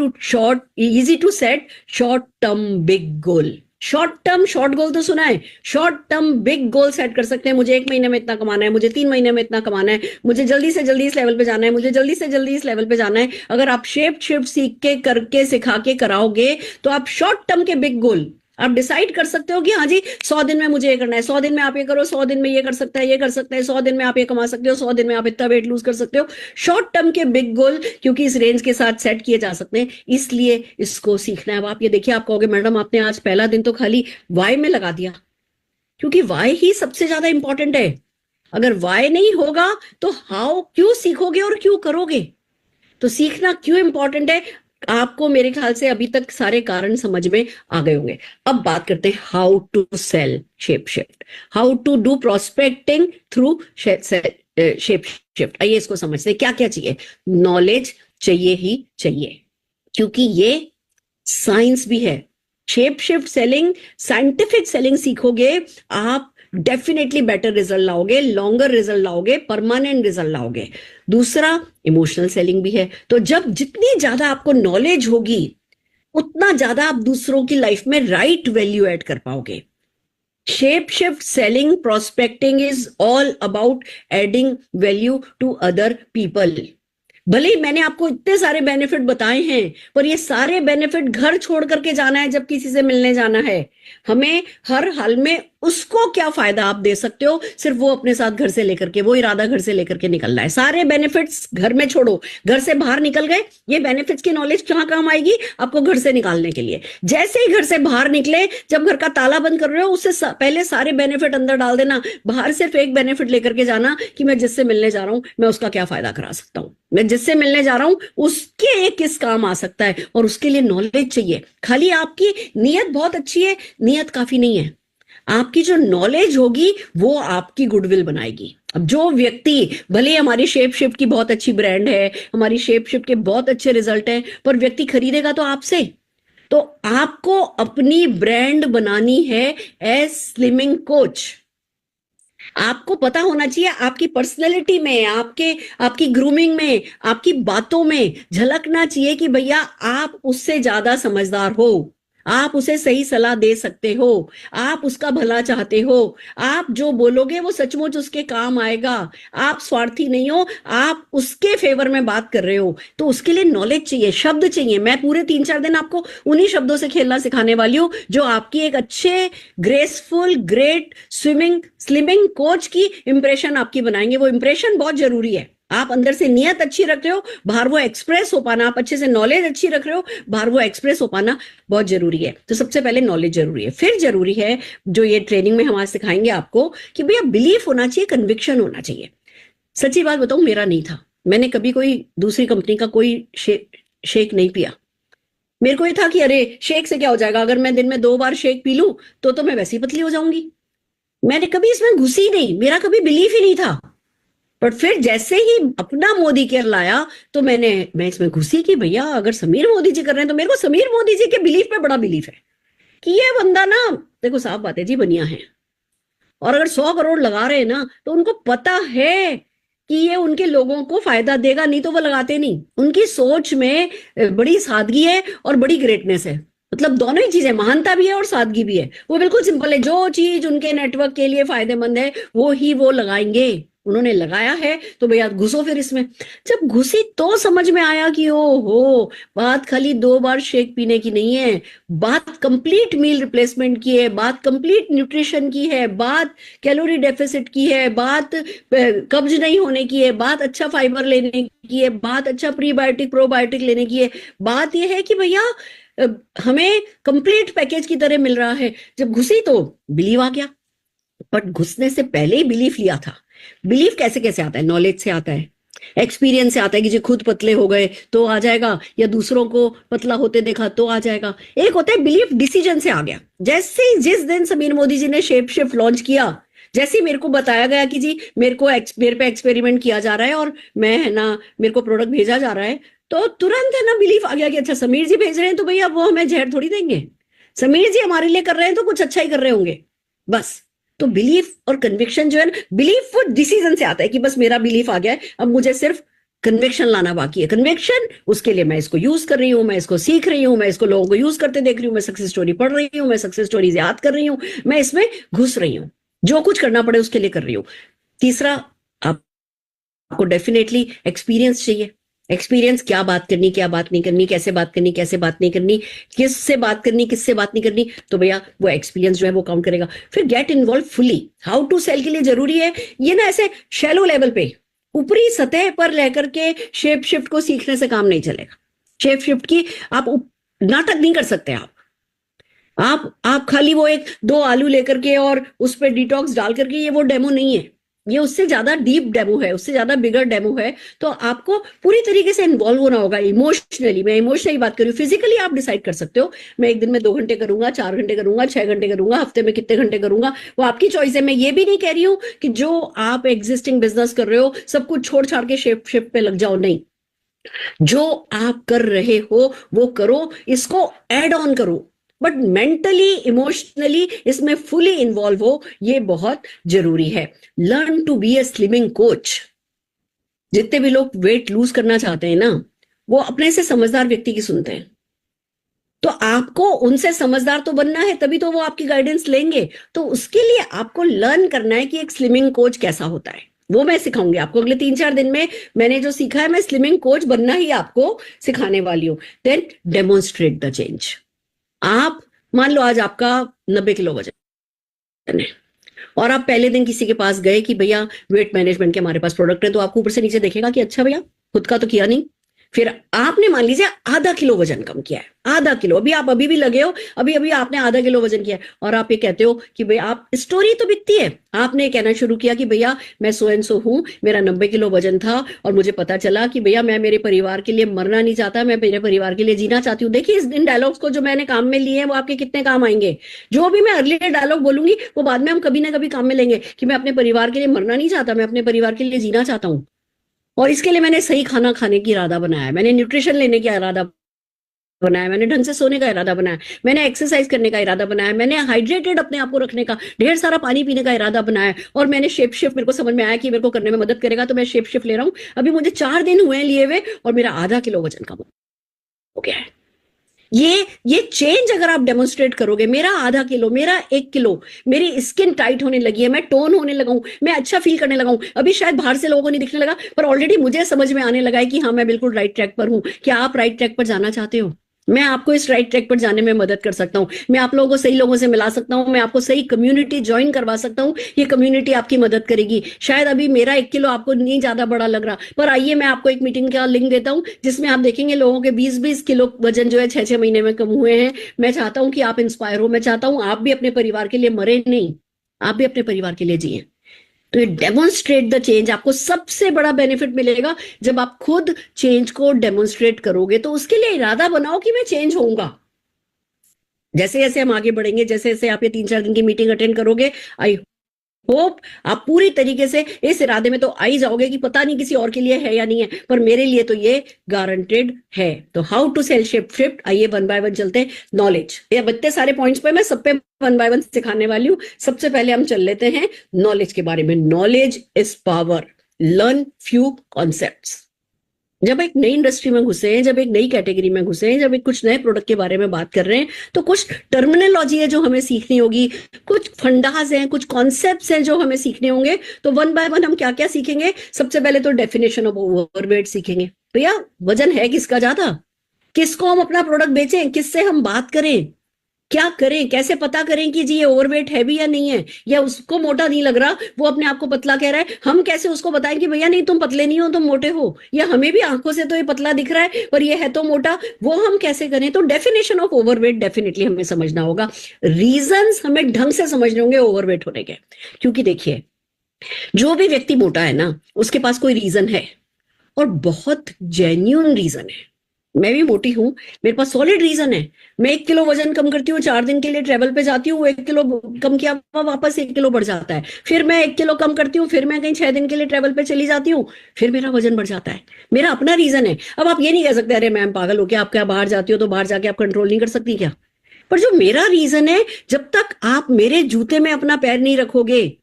to set short term big goal. Short goal तो सुना है, short term big goal set कर सकते हैं। मुझे 1 महीने में इतना कमाना है, मुझे 3 महीने में इतना कमाना है, मुझे जल्दी से जल्दी इस लेवल पे जाना है, मुझे जल्दी से जल्दी इस लेवल पे जाना है। अगर आप शेप शिफ्ट सीख के, करके, सिखा के कराओगे तो आप शॉर्ट टर्म के बिग गोल आप डिसाइड कर सकते हो कि हाँ जी 100 दिन में मुझे ये करना है, 100 दिन में आप ये करो, 100 दिन में ये कर सकता है, ये कर सकता है, 100 दिन में आप ये कमा सकते हो, 100 दिन में आप इतना वेट लूज कर सकते हो। शॉर्ट टर्म के बिग गोल क्योंकि इस रेंज के साथ सेट किए जा सकते हैं, इसलिए इसको सीखना है। अब आप ये देखिए, आप कहोगे मैडम आपने आज पहला दिन तो खाली वाई में लगा दिया, क्योंकि वाई ही सबसे ज्यादा इंपॉर्टेंट है। अगर वाई नहीं होगा तो हाउ क्यों सीखोगे और क्यों करोगे। तो सीखना क्यों इंपॉर्टेंट है, आपको मेरे ख्याल से अभी तक सारे कारण समझ में आ गए होंगे। अब बात करते हैं how to sell shape shift, how to do prospecting through shape shift. आइए इसको समझते हैं, क्या क्या चाहिए। नॉलेज चाहिए ही चाहिए, क्योंकि ये साइंस भी है। Shape shift selling, scientific selling सीखोगे आप, डेफिनेटली बेटर रिजल्ट लाओगे, लॉन्गर रिजल्ट लाओगे, परमानेंट रिजल्ट लाओगे। दूसरा इमोशनल सेलिंग भी है। तो जब जितनी ज्यादा आपको नॉलेज होगी उतना ज्यादा आप दूसरों की लाइफ में राइट वैल्यू ऐड कर पाओगे। Shape shift selling prospecting is all about adding value to other people. भले ही मैंने आपको इतने सारे बेनिफिट बताए हैं, पर ये सारे बेनिफिट घर छोड़ करके जाना है जब किसी से मिलने जाना है। हमें हर हाल में उसको क्या फायदा आप दे सकते हो, सिर्फ वो अपने साथ घर से लेकर के, वो इरादा घर से लेकर के निकलना है। सारे बेनिफिट्स घर में छोड़ो, घर से बाहर निकल गए, ये बेनिफिट्स की नॉलेज कहाँ काम आएगी आपको, घर से निकालने के लिए। जैसे ही घर से बाहर निकले, जब घर का ताला बंद कर रहे हो उससे पहले सारे बेनिफिट अंदर डाल देना। बाहर सिर्फ एक बेनिफिट लेकर के जाना कि मैं जिससे मिलने जा रहा हूं मैं उसका क्या फायदा करा सकता हूं, मैं जिससे मिलने जा रहा हूं उसके एक किस काम आ सकता है, और उसके लिए नॉलेज चाहिए। खाली आपकी नीयत बहुत अच्छी है, नीयत काफी नहीं है। आपकी जो नॉलेज होगी वो आपकी गुडविल बनाएगी। अब जो व्यक्ति, भले हमारी शेप शिफ्ट की बहुत अच्छी ब्रांड है, हमारी शेप शिफ्ट के बहुत अच्छे रिजल्ट हैं, पर व्यक्ति खरीदेगा तो आपसे। तो आपको अपनी ब्रांड बनानी है एज स्लिमिंग कोच। आपको पता होना चाहिए, आपकी पर्सनैलिटी में, आपकी ग्रूमिंग में, आपकी बातों में झलकना चाहिए कि भैया आप उससे ज्यादा समझदार हो, आप उसे सही सलाह दे सकते हो, आप उसका भला चाहते हो, आप जो बोलोगे वो सचमुच उसके काम आएगा, आप स्वार्थी नहीं हो, आप उसके फेवर में बात कर रहे हो। तो उसके लिए नॉलेज चाहिए, शब्द चाहिए। मैं पूरे 3-4 दिन आपको उन्हीं शब्दों से खेलना सिखाने वाली हूं जो आपकी एक अच्छे ग्रेसफुल ग्रेट स्लिमिंग कोच की इंप्रेशन आपकी बनाएंगे। वो इंप्रेशन बहुत जरूरी है। आप अंदर से नियत अच्छी रख रहे हो, बाहर वो एक्सप्रेस हो पाना, आप अच्छे से नॉलेज अच्छी रख रहे हो, बाहर वो एक्सप्रेस हो पाना बहुत जरूरी है। तो सबसे पहले नॉलेज जरूरी है, फिर जरूरी है जो ये ट्रेनिंग में हम आज सिखाएंगे आपको कि भैया बिलीफ होना चाहिए, कन्विक्शन होना चाहिए। सच्ची बात बताऊं, मेरा नहीं था। मैंने कभी कोई दूसरी कंपनी का कोई शेक नहीं पिया। मेरे को ये था कि अरे शेक से क्या हो जाएगा, अगर मैं दिन में 2 बार शेक पी लूं तो मैं वैसे ही पतली हो जाऊंगी। मैंने कभी इसमें घुसी नहीं, मेरा कभी बिलीफ ही नहीं था। पर फिर जैसे ही अपना मोदी केयर लाया तो मैं इसमें घुसी कि भैया अगर समीर मोदी जी कर रहे हैं तो मेरे को समीर मोदी जी के बिलीफ पे बड़ा बिलीफ है कि ये बंदा ना, देखो साफ बात है जी, बनिया है, और अगर 100 करोड़ लगा रहे हैं ना तो उनको पता है कि ये उनके लोगों को फायदा देगा, नहीं तो वो लगाते नहीं। उनकी सोच में बड़ी सादगी है और बड़ी ग्रेटनेस है, मतलब दोनों ही चीजें, महानता भी है और सादगी भी है। वो बिल्कुल सिंपल है, जो चीज उनके नेटवर्क के लिए फायदेमंद है वो ही वो लगाएंगे। उन्होंने लगाया है तो भैया घुसो फिर इसमें। जब घुसी तो समझ में आया कि ओ हो, बात खाली 2 बार शेक पीने की नहीं है, बात कंप्लीट मील रिप्लेसमेंट की है, बात कंप्लीट न्यूट्रिशन की है, बात कैलोरी डेफिसिट की है, बात कब्ज नहीं होने की है, बात अच्छा फाइबर लेने की है, बात अच्छा प्रीबायोटिक प्रोबायोटिक लेने की है। बात यह है कि भैया हमें कंप्लीट पैकेज की तरह मिल रहा है। जब घुसी तो बिलीव आ गया, बट घुसने से पहले ही बिलीफ लिया था। बिलीफ कैसे कैसे आता है, नॉलेज से आता है, एक्सपीरियंस से आता है कि जी खुद पतले हो गए तो आ जाएगा, या दूसरों को पतला होते देखा तो आ जाएगा। एक होता है बिलीफ डिसीजन से आ गया। जैसे ही जिस दिन समीर मोदी जी ने शेप शिफ्ट लॉन्च किया, जैसे ही मेरे को बताया गया कि जी मेरे पे एक्सपेरिमेंट किया जा रहा है और मैं है ना, मेरे को प्रोडक्ट भेजा जा रहा है, तो तुरंत है ना बिलीफ आ गया कि अच्छा समीर जी भेज रहे हैं तो भैया वो हमें जहर थोड़ी देंगे, समीर जी हमारे लिए कर रहे हैं तो कुछ अच्छा ही कर रहे होंगे। बस तो बिलीफ और कन्विक्शन जो है ना, बिलीफ वो डिसीजन से आता है कि बस मेरा बिलीफ आ गया है, अब मुझे सिर्फ कन्विक्शन लाना बाकी है। कन्विक्शन, उसके लिए मैं इसको यूज कर रही हूँ, मैं इसको सीख रही हूँ, मैं इसको लोगों को यूज करते देख रही हूँ, मैं सक्सेस स्टोरी पढ़ रही हूँ, मैं सक्सेस स्टोरीज याद कर रही हूँ, मैं इसमें घुस रही हूँ, जो कुछ करना पड़े उसके लिए कर रही हूँ। तीसरा, आपको डेफिनेटली एक्सपीरियंस चाहिए। एक्सपीरियंस, क्या बात करनी, क्या बात नहीं करनी, कैसे बात करनी, कैसे बात नहीं करनी, किससे बात करनी, किससे बात नहीं करनी, तो भैया वो एक्सपीरियंस जो है वो काउंट करेगा। फिर get involve fully. How to sell के लिए जरूरी है ये ना ऐसे शैलो लेवल पे, ऊपरी सतह पर लेकर के शेप शिफ्ट को सीखने से काम नहीं चलेगा। शेप शिफ्ट की आप नाटक नहीं कर सकते। आप खाली वो एक दो आलू लेकर के और उस पर डिटॉक्स डाल करके, ये वो डेमो नहीं है, ये उससे ज्यादा डीप डेमो है, उससे ज्यादा बिगर डेमो है। तो आपको पूरी तरीके से इन्वॉल्व होना होगा इमोशनली। मैं इमोशनली बात करूँ, फिजिकली आप डिसाइड कर सकते हो, मैं एक दिन में 2 घंटे करूंगा, 4 घंटे करूंगा, 6 घंटे करूंगा, हफ्ते में कितने घंटे करूंगा, वो आपकी चॉइस है। मैं ये भी नहीं कह रही हूँ कि जो आप एग्जिस्टिंग बिजनेस कर रहे हो सब कुछ छोड़ छाड़ के शेप शिफ्ट पे लग जाओ, नहीं। जो आप कर रहे हो वो करो, इसको एड ऑन करो, बट मेंटली इमोशनली इसमें फुली इन्वॉल्व हो, ये बहुत जरूरी है। Learn to be a slimming coach. जितने भी लोग वेट लूज करना चाहते हैं ना, वो अपने से समझदार व्यक्ति की सुनते हैं। तो आपको उनसे समझदार तो बनना है, तभी तो वो आपकी गाइडेंस लेंगे। तो उसके लिए आपको लर्न करना है कि एक स्लिमिंग कोच कैसा होता है, वो मैं सिखाऊंगी आपको अगले 3-4 दिन में। मैंने जो सीखा है, मैं स्लिमिंग कोच बनना ही आपको सिखाने वाली हूं। Then demonstrate the change. आप मान लो आज आपका 90 किलो वजन है और आप पहले दिन किसी के पास गए कि भैया वेट मैनेजमेंट के हमारे पास प्रोडक्ट है, तो आपको ऊपर से नीचे देखेगा कि अच्छा भैया खुद का तो किया नहीं। फिर आपने मान लीजिए आधा किलो वजन कम किया है, आधा किलो, अभी आप अभी भी लगे हो, अभी अभी आपने आधा किलो वजन किया है, और आप ये कहते हो कि भैया, आप स्टोरी तो बिकती है, आपने कहना शुरू किया कि भैया मैं सो एंड सो हूं, मेरा 90 किलो वजन था और मुझे पता चला कि भैया मैं मेरे परिवार के लिए मरना नहीं चाहता, मैं मेरे परिवार के लिए जीना चाहती हूँ। देखिए इन डायलॉग्स को जो मैंने काम में लिए हैं वो आपके कितने काम आएंगे। जो भी मैं अर्ली डायलॉग बोलूंगी वो बाद में हम कभी ना कभी काम में लेंगे कि मैं अपने परिवार के लिए मरना नहीं चाहता, मैं अपने परिवार के लिए जीना चाहता हूँ। और इसके लिए मैंने सही खाना खाने की इरादा बनाया है, मैंने न्यूट्रिशन लेने का इरादा बनाया, मैंने ढंग से सोने का इरादा बनाया, मैंने एक्सरसाइज करने का इरादा बनाया, मैंने हाइड्रेटेड अपने आप को रखने का, ढेर सारा पानी पीने का इरादा बनाया, और मैंने शेप शिफ्ट, मेरे को समझ में आया कि मेरे को करने में मदद करेगा, तो मैं शेप शिफ्ट ले रहा हूं। अभी मुझे 4 दिन हुए लिए हुए और मेरा आधा किलो वजन कम हो गया है। ये चेंज अगर आप डेमोन्स्ट्रेट करोगे, मेरा आधा किलो, मेरा 1 किलो, मेरी स्किन टाइट होने लगी है, मैं टोन होने लगा हूं, मैं अच्छा फील करने लगा हूं। अभी शायद बाहर से लोगों को नहीं दिखने लगा, पर ऑलरेडी मुझे समझ में आने लगा है कि हाँ मैं बिल्कुल राइट ट्रैक पर हूं। क्या आप राइट ट्रैक पर जाना चाहते हो? मैं आपको इस राइट ट्रैक पर जाने में मदद कर सकता हूँ, मैं आप लोगों को सही लोगों से मिला सकता हूँ, मैं आपको सही कम्युनिटी ज्वाइन करवा सकता हूँ, ये कम्युनिटी आपकी मदद करेगी। शायद अभी मेरा 1 किलो आपको नहीं ज्यादा बड़ा लग रहा, पर आइए मैं आपको एक मीटिंग का लिंक देता हूँ जिसमें आप देखेंगे लोगों के 20-20 किलो वजन जो है 6-6 महीने में कम हुए हैं। मैं चाहता हूं कि आप इंस्पायर हो, मैं चाहता हूं आप भी अपने परिवार के लिए मरे नहीं, आप भी अपने परिवार के लिए जिए। तो ये डेमोन्स्ट्रेट द चेंज, आपको सबसे बड़ा बेनिफिट मिलेगा जब आप खुद चेंज को डेमोन्स्ट्रेट करोगे। तो उसके लिए इरादा बनाओ कि मैं चेंज होऊंगा। जैसे जैसे हम आगे बढ़ेंगे, जैसे जैसे आप ये 3-4 दिन की मीटिंग अटेंड करोगे, आई होप आप पूरी तरीके से इस इरादे में तो आ ही जाओगे कि पता नहीं किसी और के लिए है या नहीं है, पर मेरे लिए तो ये गारंटेड है। तो how to sell shape shift, आइए 1 बाय 1 चलते हैं। नॉलेज, ये इतने सारे पॉइंट्स पे मैं सब पे 1 बाय 1 सिखाने वाली हूं। सबसे पहले हम चल लेते हैं नॉलेज के बारे में। Knowledge is power, learn few concepts. जब एक नई इंडस्ट्री में घुसे हैं, जब एक नई कैटेगरी में घुसे हैं, जब एक कुछ नए प्रोडक्ट के बारे में बात कर रहे हैं, तो कुछ टर्मिनोलॉजी है जो हमें सीखनी होगी, कुछ फंडास हैं, कुछ कॉन्सेप्ट्स हैं जो हमें सीखने होंगे। तो 1 बाय 1 हम क्या क्या सीखेंगे? सबसे पहले तो डेफिनेशन ऑफ ओवरवेट सीखेंगे। भैया वजन है किसका ज्यादा, किसको हम अपना प्रोडक्ट बेचें, किससे हम बात करें, क्या करें, कैसे पता करें कि जी ये ओवरवेट है भी या नहीं है, या उसको मोटा नहीं लग रहा, वो अपने आप को पतला कह रहा है, हम कैसे उसको बताएं कि भैया नहीं तुम पतले नहीं हो, तुम मोटे हो, या हमें भी आंखों से तो ये पतला दिख रहा है पर ये है तो मोटा, वो हम कैसे करें? तो डेफिनेशन ऑफ ओवरवेट डेफिनेटली हमें समझना होगा। रीजंस हमें ढंग से समझने होंगे ओवरवेट होने के, क्योंकि देखिए जो भी व्यक्ति मोटा है ना, उसके पास कोई रीजन है, और बहुत जेन्युइन रीजन है। मैं भी मोटी हूं, मेरे पास सॉलिड रीजन है। मैं 1 किलो वजन कम करती हूँ, 4 दिन के लिए ट्रेवल पे जाती हूँ, 1 किलो कम किया वापस 1 किलो बढ़ जाता है, फिर मैं 1 किलो कम करती हूँ, फिर मैं कहीं 6 दिन के लिए ट्रेवल पे चली जाती हूँ, फिर मेरा वजन बढ़ जाता है। मेरा अपना रीजन है। अब आप ये नहीं कह सकते अरे मैम पागल हो क्या, आप क्या बाहर जाती हो तो बाहर जाके आप कंट्रोल नहीं कर सकती क्या? पर जो मेरा रीजन है, जब तक आप मेरे जूते में अपना पैर नहीं रखोगे,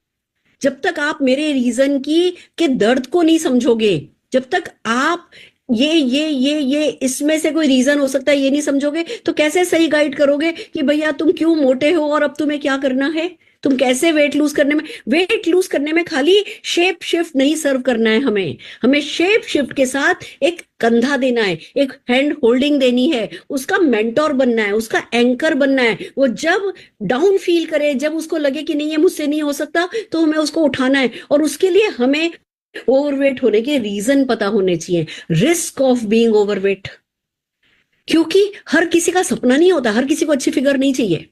जब तक आप मेरे रीजन की के दर्द को नहीं समझोगे, जब तक आप ये इसमें से कोई रीजन हो सकता है ये नहीं समझोगे, तो कैसे सही गाइड करोगे कि भैया तुम क्यों मोटे हो और अब तुम्हें क्या करना है? तुम कैसे वेट लूज करने में खाली शेप शिफ्ट नहीं सर्व करना है, हमें शेप शिफ्ट के साथ एक कंधा देना है, एक हैंड होल्डिंग देनी है, उसका मेंटोर बनना है, उसका एंकर बनना है। वो जब डाउन फील करे, जब उसको लगे कि नहीं ये मुझसे नहीं हो सकता, तो हमें उसको उठाना है। और उसके लिए हमें ओवरवेट होने के रीजन पता होने चाहिए, रिस्क ऑफ बीइंग ओवरवेट। क्योंकि हर किसी का सपना नहीं होता, हर किसी को अच्छी फिगर नहीं चाहिए,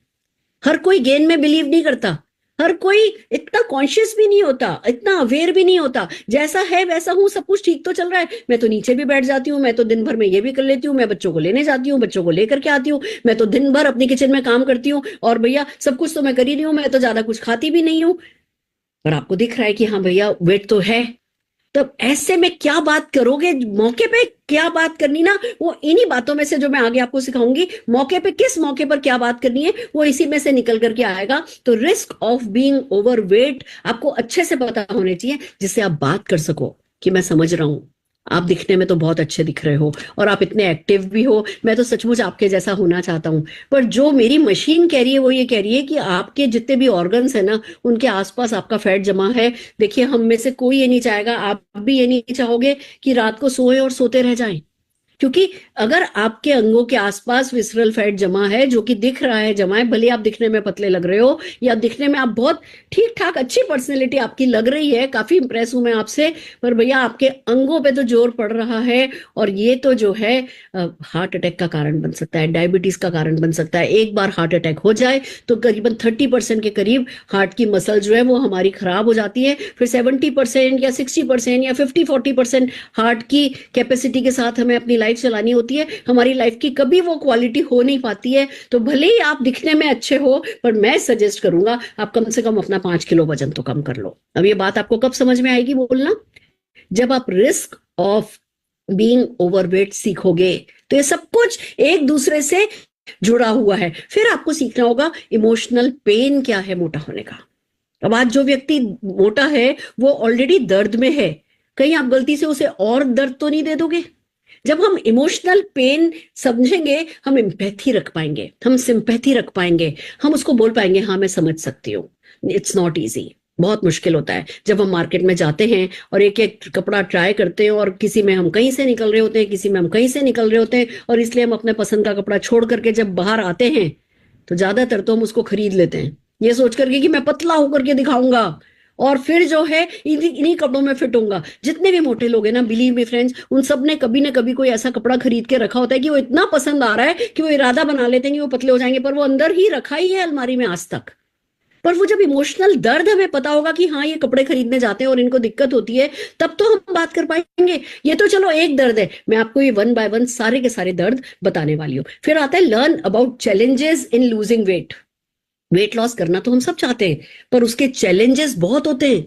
हर कोई गेन में बिलीव नहीं करता, हर कोई इतना कॉन्शियस भी नहीं होता, इतना अवेयर भी नहीं होता। जैसा है वैसा हूं, सब कुछ ठीक तो चल रहा है, मैं तो नीचे भी बैठ जाती हूँ, मैं तो दिन भर में ये भी कर लेती हूँ, मैं बच्चों को लेने जाती हूँ, बच्चों को लेकर के आती हूँ, मैं तो दिन भर अपनी किचन में काम करती हूँ, और भैया सब कुछ तो मैं कर ही रही हूँ, मैं तो ज्यादा कुछ खाती भी नहीं हूँ। और आपको दिख रहा है कि हाँ भैया वेट तो है, तब ऐसे में क्या बात करोगे? मौके पे क्या बात करनी ना, वो इन्हीं बातों में से जो मैं आगे आपको सिखाऊंगी, मौके पे किस मौके पर क्या बात करनी है, वो इसी में से निकल करके आएगा। तो रिस्क ऑफ बीइंग ओवरवेट आपको अच्छे से पता होने चाहिए, जिससे आप बात कर सको कि मैं समझ रहा हूं, आप दिखने में तो बहुत अच्छे दिख रहे हो और आप इतने एक्टिव भी हो, मैं तो सचमुच आपके जैसा होना चाहता हूं। पर जो मेरी मशीन कह रही है वो ये कह रही है कि आपके जितने भी ऑर्गन्स है ना, उनके आसपास आपका फैट जमा है। देखिए, हम में से कोई ये नहीं चाहेगा, आप भी ये नहीं चाहोगे कि रात को सोए और सोते रह जाएं। क्योंकि अगर आपके अंगों के आसपास विसरल फैट जमा है, जो कि दिख रहा है जमा है, भले आप दिखने में पतले लग रहे हो या दिखने में आप बहुत ठीक ठाक अच्छी पर्सनैलिटी आपकी लग रही है, काफी इंप्रेस हूं मैं आपसे, पर भैया आपके अंगों पे तो जोर पड़ रहा है। और ये तो जो है हार्ट अटैक का कारण बन सकता है, डायबिटीज का कारण बन सकता है। एक बार हार्ट अटैक हो जाए तो करीबन 30% के करीब हार्ट की मसल जो है वो हमारी खराब हो जाती है। फिर 70% या 60% या 50-40% हार्ट की कैपेसिटी के साथ हमें अपनी लाइफ चलानी होती है। हमारी लाइफ की कभी वो क्वालिटी हो नहीं पाती है। तो भले ही आप दिखने में अच्छे हो, पर मैं सजेस्ट करूंगा आप कम से कम अपना 5 किलो वजन तो कम कर लो। अब ये बात आपको कब समझ में आएगी बोलना? जब आप रिस्क ऑफ बीइंग ओवरवेट सीखोगे। तो ये सब कुछ एक दूसरे से जुड़ा हुआ है। फिर आपको सीखना होगा इमोशनल पेन क्या है मोटा होने का। अब आज जो व्यक्ति मोटा है वो ऑलरेडी दर्द में है, कहीं आप गलती से उसे और दर्द तो नहीं दे दोगे? जब हम इमोशनल पेन समझेंगे, हम एम्पैथी रख पाएंगे, हम सिंपैथी रख पाएंगे, हम उसको बोल पाएंगे हाँ मैं समझ सकती हूँ। इट्स नॉट इजी, बहुत मुश्किल होता है जब हम मार्केट में जाते हैं और एक एक कपड़ा ट्राई करते हैं, और किसी में हम कहीं से निकल रहे होते हैं, किसी में हम कहीं से निकल रहे होते हैं, और इसलिए हम अपने पसंद का कपड़ा छोड़ करके जब बाहर आते हैं तो ज्यादातर तो हम उसको खरीद लेते हैं, ये सोच करके कि मैं पतला होकर के दिखाऊंगा और फिर जो है इन्हीं कपड़ों में फिट होऊंगा। जितने भी मोटे लोग हैं ना, बिलीव मी फ्रेंड्स, उन सब ने कभी ना कभी कोई ऐसा कपड़ा खरीद के रखा होता है कि वो इतना पसंद आ रहा है कि वो इरादा बना लेते हैं कि वो पतले हो जाएंगे, पर वो अंदर ही रखा ही है अलमारी में आज तक। पर वो जब इमोशनल दर्द हमें पता होगा कि हाँ ये कपड़े खरीदने जाते हैं और इनको दिक्कत होती है, तब तो हम बात कर पाएंगे। ये तो चलो एक दर्द है, मैं आपको ये वन बाय वन सारे के सारे दर्द बताने वाली हूँ। फिर आता है learn about challenges in losing weight. Weight loss करना तो हम सब चाहते हैं, पर उसके चैलेंजेस बहुत होते हैं।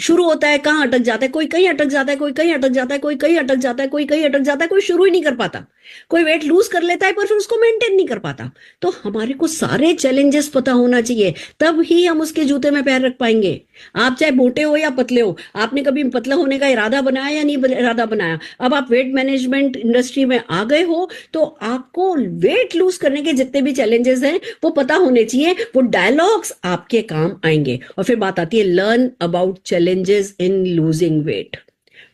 शुरू होता है, कहाँ अटक जाता है, कोई कहीं अटक जाता है, कोई कहीं अटक जाता है, कोई कहीं अटक जाता है, कोई कहीं अटक जाता है, कोई शुरू ही नहीं कर पाता। कोई वेट लूज कर लेता है पर फिर उसको मेंटेन नहीं कर पाता। तो हमारे को सारे चैलेंजेस पता होना चाहिए, तब ही हम उसके जूते में पैर रख पाएंगे। आप चाहे मोटे हो या पतले हो, आपने कभी पतला होने का इरादा बनाया या नहीं इरादा बनाया, अब आप वेट मैनेजमेंट इंडस्ट्री में आ गए हो, तो आपको वेट लूज करने के जितने भी चैलेंजेस हैं वो पता होने चाहिए, वो डायलॉग्स आपके काम आएंगे। और फिर बात आती है learn about challenges in losing weight.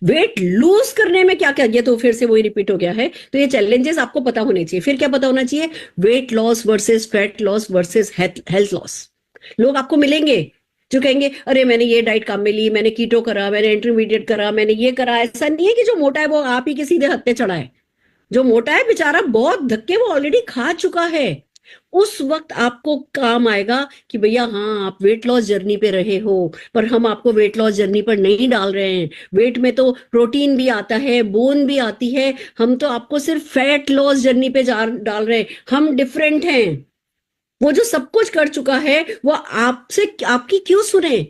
Weight lose करने में क्या क्या, ये तो फिर से वही रिपीट हो गया है। तो ये चैलेंजेस आपको पता होने चाहिए। फिर क्या पता होना चाहिए? Weight loss versus fat loss versus health loss. लोग आपको मिलेंगे जो कहेंगे अरे मैंने ये डाइट काम में ली, मैंने कीटो करा, मैंने इंटरमीडिएट करा, मैंने ये करा। ऐसा नहीं है कि जो मोटा है वो आप ही के सीधे हत्थे चढ़ा है। जो मोटा है बेचारा बहुत धक्के वो ऑलरेडी खा चुका है। उस वक्त आपको काम आएगा कि भैया हाँ आप वेट लॉस जर्नी पे रहे हो, पर हम आपको वेट लॉस जर्नी पर नहीं डाल रहे हैं। वेट में तो प्रोटीन भी आता है, बोन भी आती है, हम तो आपको सिर्फ फैट लॉस जर्नी पे डाल रहे हैं। हम डिफरेंट हैं। वो जो सब कुछ कर चुका है वो आपसे आपकी क्यों सुने,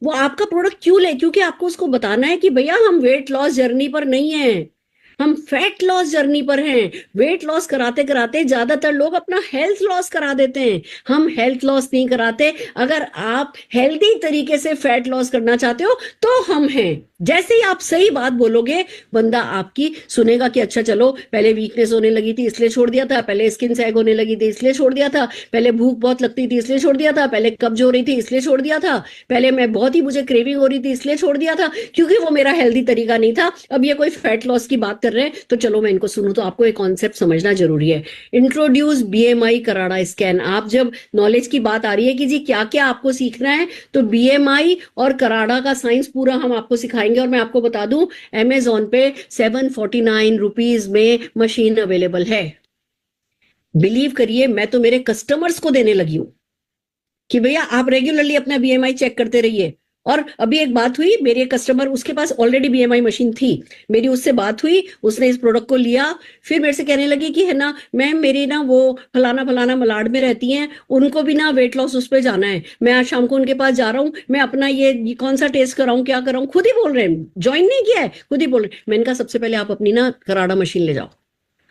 वो आपका प्रोडक्ट क्यों ले? क्योंकि आपको उसको बताना है कि भैया हम वेट लॉस जर्नी पर नहीं है, हम फैट लॉस जर्नी पर हैं। वेट लॉस कराते कराते ज्यादातर लोग अपना हेल्थ लॉस करा देते हैं। हम हेल्थ लॉस नहीं कराते। अगर आप हेल्दी तरीके से फैट लॉस करना चाहते हो तो हम हैं। जैसे ही आप सही बात बोलोगे, बंदा आपकी सुनेगा कि अच्छा चलो, पहले वीकनेस होने लगी थी इसलिए छोड़ दिया था, पहले स्किन सैग होने लगी थी इसलिए छोड़ दिया था, पहले भूख बहुत लगती थी इसलिए छोड़ दिया था, पहले कब्ज हो रही थी इसलिए छोड़ दिया था, पहले मैं बहुत ही मुझे क्रेविंग हो रही थी इसलिए छोड़ दिया था, क्योंकि वो मेरा हेल्दी तरीका नहीं था। अब ये कोई फैट लॉस की बात कर रहे हैं तो चलो मैं इनको सुनूं। तो आपको एक कॉन्सेप्ट समझना जरूरी है। Introduce BMI Karada scan. आप जब नॉलेज की बात आ रही है कि जी क्या क्या आपको सीखना है, तो बीएमआई और कराड़ा का साइंस पूरा हम आपको सिखाएंगे। और मैं आपको बता दूं, अमेजोन पे 749 रुपीज में मशीन अवेलेबल है। बिलीव करिए, मैं तो मेरे कस्टमर्स को देने लगी हूं कि भैया आप रेगुलरली अपना बीएमआई चेक करते रहिए। और अभी एक बात हुई, मेरे कस्टमर, उसके पास ऑलरेडी बीएमआई मशीन थी, मेरी उससे बात हुई, उसने इस प्रोडक्ट को लिया, फिर मेरे से कहने लगी कि है ना मैम, मेरी ना वो फलाना फलाना मलाड में रहती हैं, उनको भी ना वेट लॉस उस पर जाना है, मैं आज शाम को उनके पास जा रहा हूँ, मैं अपना ये कौन सा टेस्ट कराऊं, क्या कराऊं, खुद ही बोल रहे हैं, ज्वाइन नहीं किया है, खुद ही बोल रहे हैं। मैंने कहा सबसे पहले आप अपनी ना कराड़ा मशीन ले जाओ,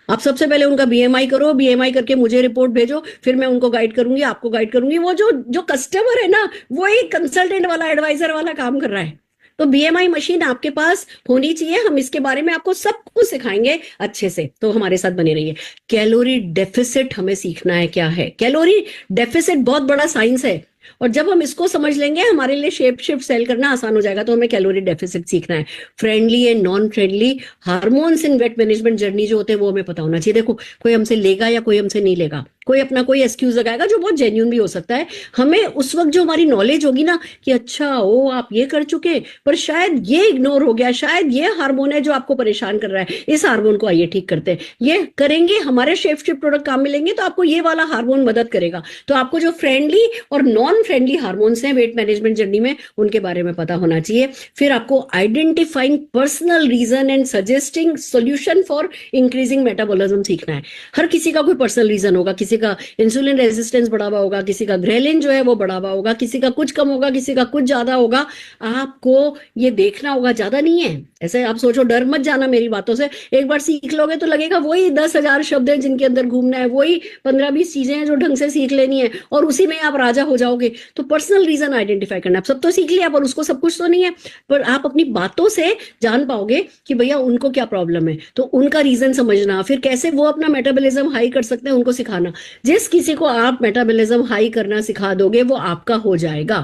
आप सबसे पहले उनका बीएमआई करो, बीएमआई करके मुझे रिपोर्ट भेजो, फिर मैं उनको गाइड करूंगी, आपको गाइड करूंगी। वो जो जो कस्टमर है ना, वो एक कंसल्टेंट वाला, एडवाइजर वाला काम कर रहा है। तो बीएमआई मशीन आपके पास होनी चाहिए। हम इसके बारे में आपको सब कुछ सिखाएंगे अच्छे से, तो हमारे साथ बने रहिए। कैलोरी डेफिसिट हमें सीखना है। क्या है कैलोरी डेफिसिट? बहुत बड़ा साइंस है, और जब हम इसको समझ लेंगे हमारे लिए शेप शिफ्ट सेल करना आसान हो जाएगा। तो हमें कैलोरी डेफिसिट सीखना है। Friendly and non friendly hormones in wait management journey जो होते हैं वो हमें पता होना चाहिए। देखो, कोई हमसे लेगा या कोई हमसे नहीं लेगा, कोई अपना कोई एक्सक्यूज लगाएगा जो बहुत जेन्युइन भी हो सकता है। हमें उस वक्त जो हमारी नॉलेज होगी ना कि अच्छा ओ आप ये कर चुके, पर शायद ये इग्नोर हो गया, शायद ये हार्मोन है जो आपको परेशान कर रहा है, इस हार्मोन को आइए ठीक करते हैं, ये करेंगे, हमारे शेप शिफ्ट प्रोडक्ट काम मिलेंगे तो आपको ये वाला हार्मोन मदद करेगा। तो आपको जो फ्रेंडली और नॉन फ्रेंडली हार्मोन्स हैं वेट मैनेजमेंट जर्नी में, उनके बारे में पता होना चाहिए। फिर आपको identifying personal reason and suggesting solution for increasing metabolism सीखना है। हर किसी का कोई पर्सनल रीजन होगा, किसी का इंसुलिन रेजिस्टेंस बढ़ा हुआ होगा, किसी का ग्रेलिन जो है वो बढ़ा हुआ होगा, किसी का कुछ कम होगा, किसी का कुछ ज्यादा होगा। आपको ये देखना होगा, ज्यादा नहीं है। ऐसे आप सोचो, डर मत जाना मेरी बातों से, एक बार सीख लोगे तो लगेगा वही 10,000 शब्द हैं जिनके अंदर घूमना है, वही 15-20 चीजें हैं जो ढंग से सीख लेनी है, और उसी में आप राजा हो जाओगे। तो पर्सनल रीजन आइडेंटिफाई करना, आप सब तो सीख लिया पर उसको सब कुछ तो नहीं है, पर आप अपनी बातों से जान पाओगे कि भैया उनको क्या प्रॉब्लम है, तो उनका रीजन समझना, फिर कैसे वो अपना मेटाबॉलिज्म हाई कर सकते हैं उनको सिखाना। जिस किसी को आप मेटाबॉलिज्म हाई करना सिखा दोगे वो आपका हो जाएगा।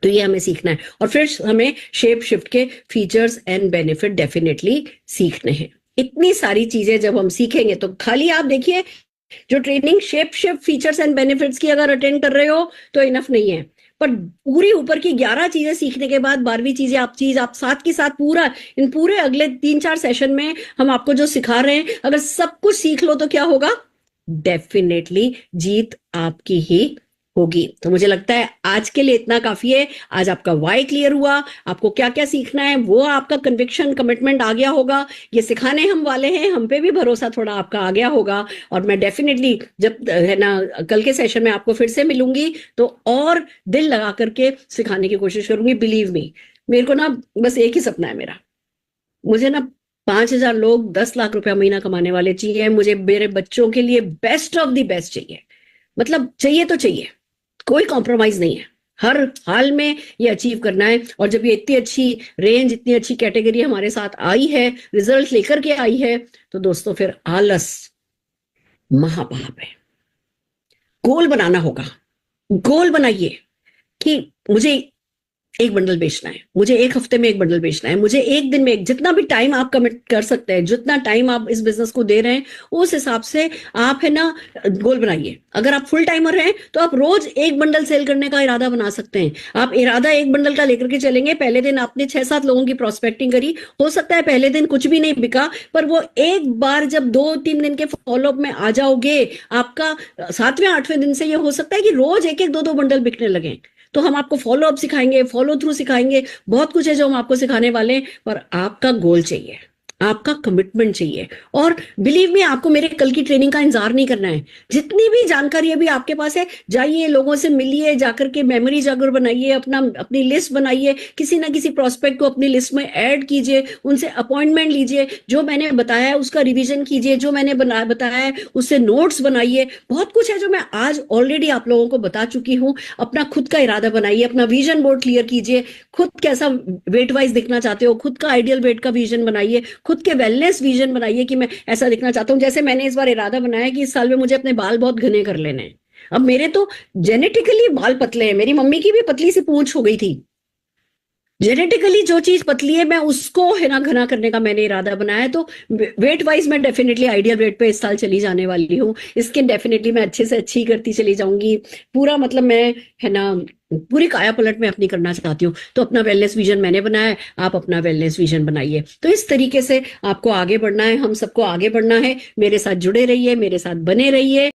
तो ये हमें सीखना है। और फिर हमें शेप शिफ्ट के फीचर्स एंड बेनिफिट डेफिनेटली सीखने हैं। इतनी सारी चीजें जब हम सीखेंगे तो खाली आप देखिए, जो training shape shift features and benefits की अगर अटेंड कर रहे हो तो इनफ नहीं है, पर पूरी ऊपर की 11 चीजें सीखने के बाद 12वीं चीज आप साथ के साथ पूरा इन पूरे अगले 3-4 सेशन में हम आपको जो सिखा रहे हैं, अगर सब कुछ सीख लो तो क्या होगा? डेफिनेटली जीत आपकी ही होगी। तो मुझे लगता है आज के लिए इतना काफी है। आज आपका वाई क्लियर हुआ, आपको क्या क्या सीखना है, वो आपका कन्विक्शन कमिटमेंट आ गया होगा, ये सिखाने हम वाले हैं, हम पे भी भरोसा थोड़ा आपका आ गया होगा। और मैं डेफिनेटली जब है ना कल के सेशन में आपको फिर से मिलूंगी तो और दिल लगा करके सिखाने की कोशिश करूंगी। बिलीव मी, मेरे को ना बस एक ही सपना है मेरा, मुझे ना 5,000 लोग 10 लाख रुपया महीना कमाने वाले चाहिए। मुझे मेरे बच्चों के लिए बेस्ट ऑफ द बेस्ट चाहिए, मतलब चाहिए तो चाहिए, कोई कॉम्प्रोमाइज नहीं है, हर हाल में ये अचीव करना है। और जब ये इतनी अच्छी रेंज, इतनी अच्छी कैटेगरी हमारे साथ आई है, रिजल्ट लेकर के आई है, तो दोस्तों फिर आलस महापाप है। गोल बनाना होगा, गोल बनाइए कि मुझे एक बंडल बेचना है, मुझे एक हफ्ते में एक बंडल बेचना है, मुझे एक दिन में एक, जितना भी टाइम आप कमिट कर सकते हैं, जितना टाइम आप इस बिजनेस को दे रहे हैं उस हिसाब से आप है ना गोल बनाइए। अगर आप फुल टाइमर हैं तो आप रोज एक बंडल सेल करने का इरादा बना सकते हैं। आप इरादा एक बंडल का लेकर के चलेंगे, पहले दिन आपने 6-7 लोगों की प्रोस्पेक्टिंग करी, हो सकता है पहले दिन कुछ भी नहीं बिका, पर वो एक बार जब 2-3 दिन के फॉलोअप में आ जाओगे, आपका 7वें-8वें दिन से ये हो सकता है कि रोज 1-1, 2-2 बंडल बिकने लगे। तो हम आपको फॉलो अप सिखाएंगे, फॉलो थ्रू सिखाएंगे, बहुत कुछ है जो हम आपको सिखाने वाले हैं, पर आपका गोल चाहिए। आपका कमिटमेंट चाहिए। और बिलीव मी, आपको मेरे कल की ट्रेनिंग का इंतजार नहीं करना है। जितनी भी जानकारी अभी आपके पास है, जाइए, लोगों से मिलिए, जाकर के मेमोरी जागर बनाइए, अपनी लिस्ट बनाइए, किसी ना किसी प्रोस्पेक्ट को अपनी लिस्ट में ऐड कीजिए, उनसे अपॉइंटमेंट लीजिए, जो मैंने बताया है उसका रिवीजन कीजिए, जो मैंने बताया है उससे नोट्स बनाइए। बहुत कुछ है जो मैं आज ऑलरेडी आप लोगों को बता चुकी हूँ। अपना खुद का इरादा बनाइए, अपना विजन बोर्ड क्लियर कीजिए, खुद कैसा वेट वाइज दिखना चाहते हो, खुद का आइडियल वेट का विजन बनाइए, खुद के वेलनेस विजन बनाइए कि मैं ऐसा दिखना चाहता हूं। जैसे मैंने इस बार इरादा बनाया कि इस साल में मुझे अपने बाल बहुत घने कर लेने हैं। अब मेरे तो जेनेटिकली बाल पतले हैं, मेरी मम्मी की भी पतली सी पूंछ हो गई थी। जेनेटिकली जो चीज पतली है, मैं उसको है ना घना करने का मैंने इरादा बनाया है। तो वेट वाइज मैं डेफिनेटली आइडियल वेट पे इस साल चली जाने वाली हूँ। स्किन डेफिनेटली मैं अच्छे से अच्छी करती चली जाऊंगी। पूरा मतलब मैं है ना पूरी काया पलट मैं अपनी करना चाहती हूँ। तो अपना वेलनेस विजन मैंने बनाया है, आप अपना वेलनेस विजन बनाइए। तो इस तरीके से आपको आगे बढ़ना है, हम सबको आगे बढ़ना है। मेरे साथ जुड़े रहिए, मेरे साथ बने रहिए।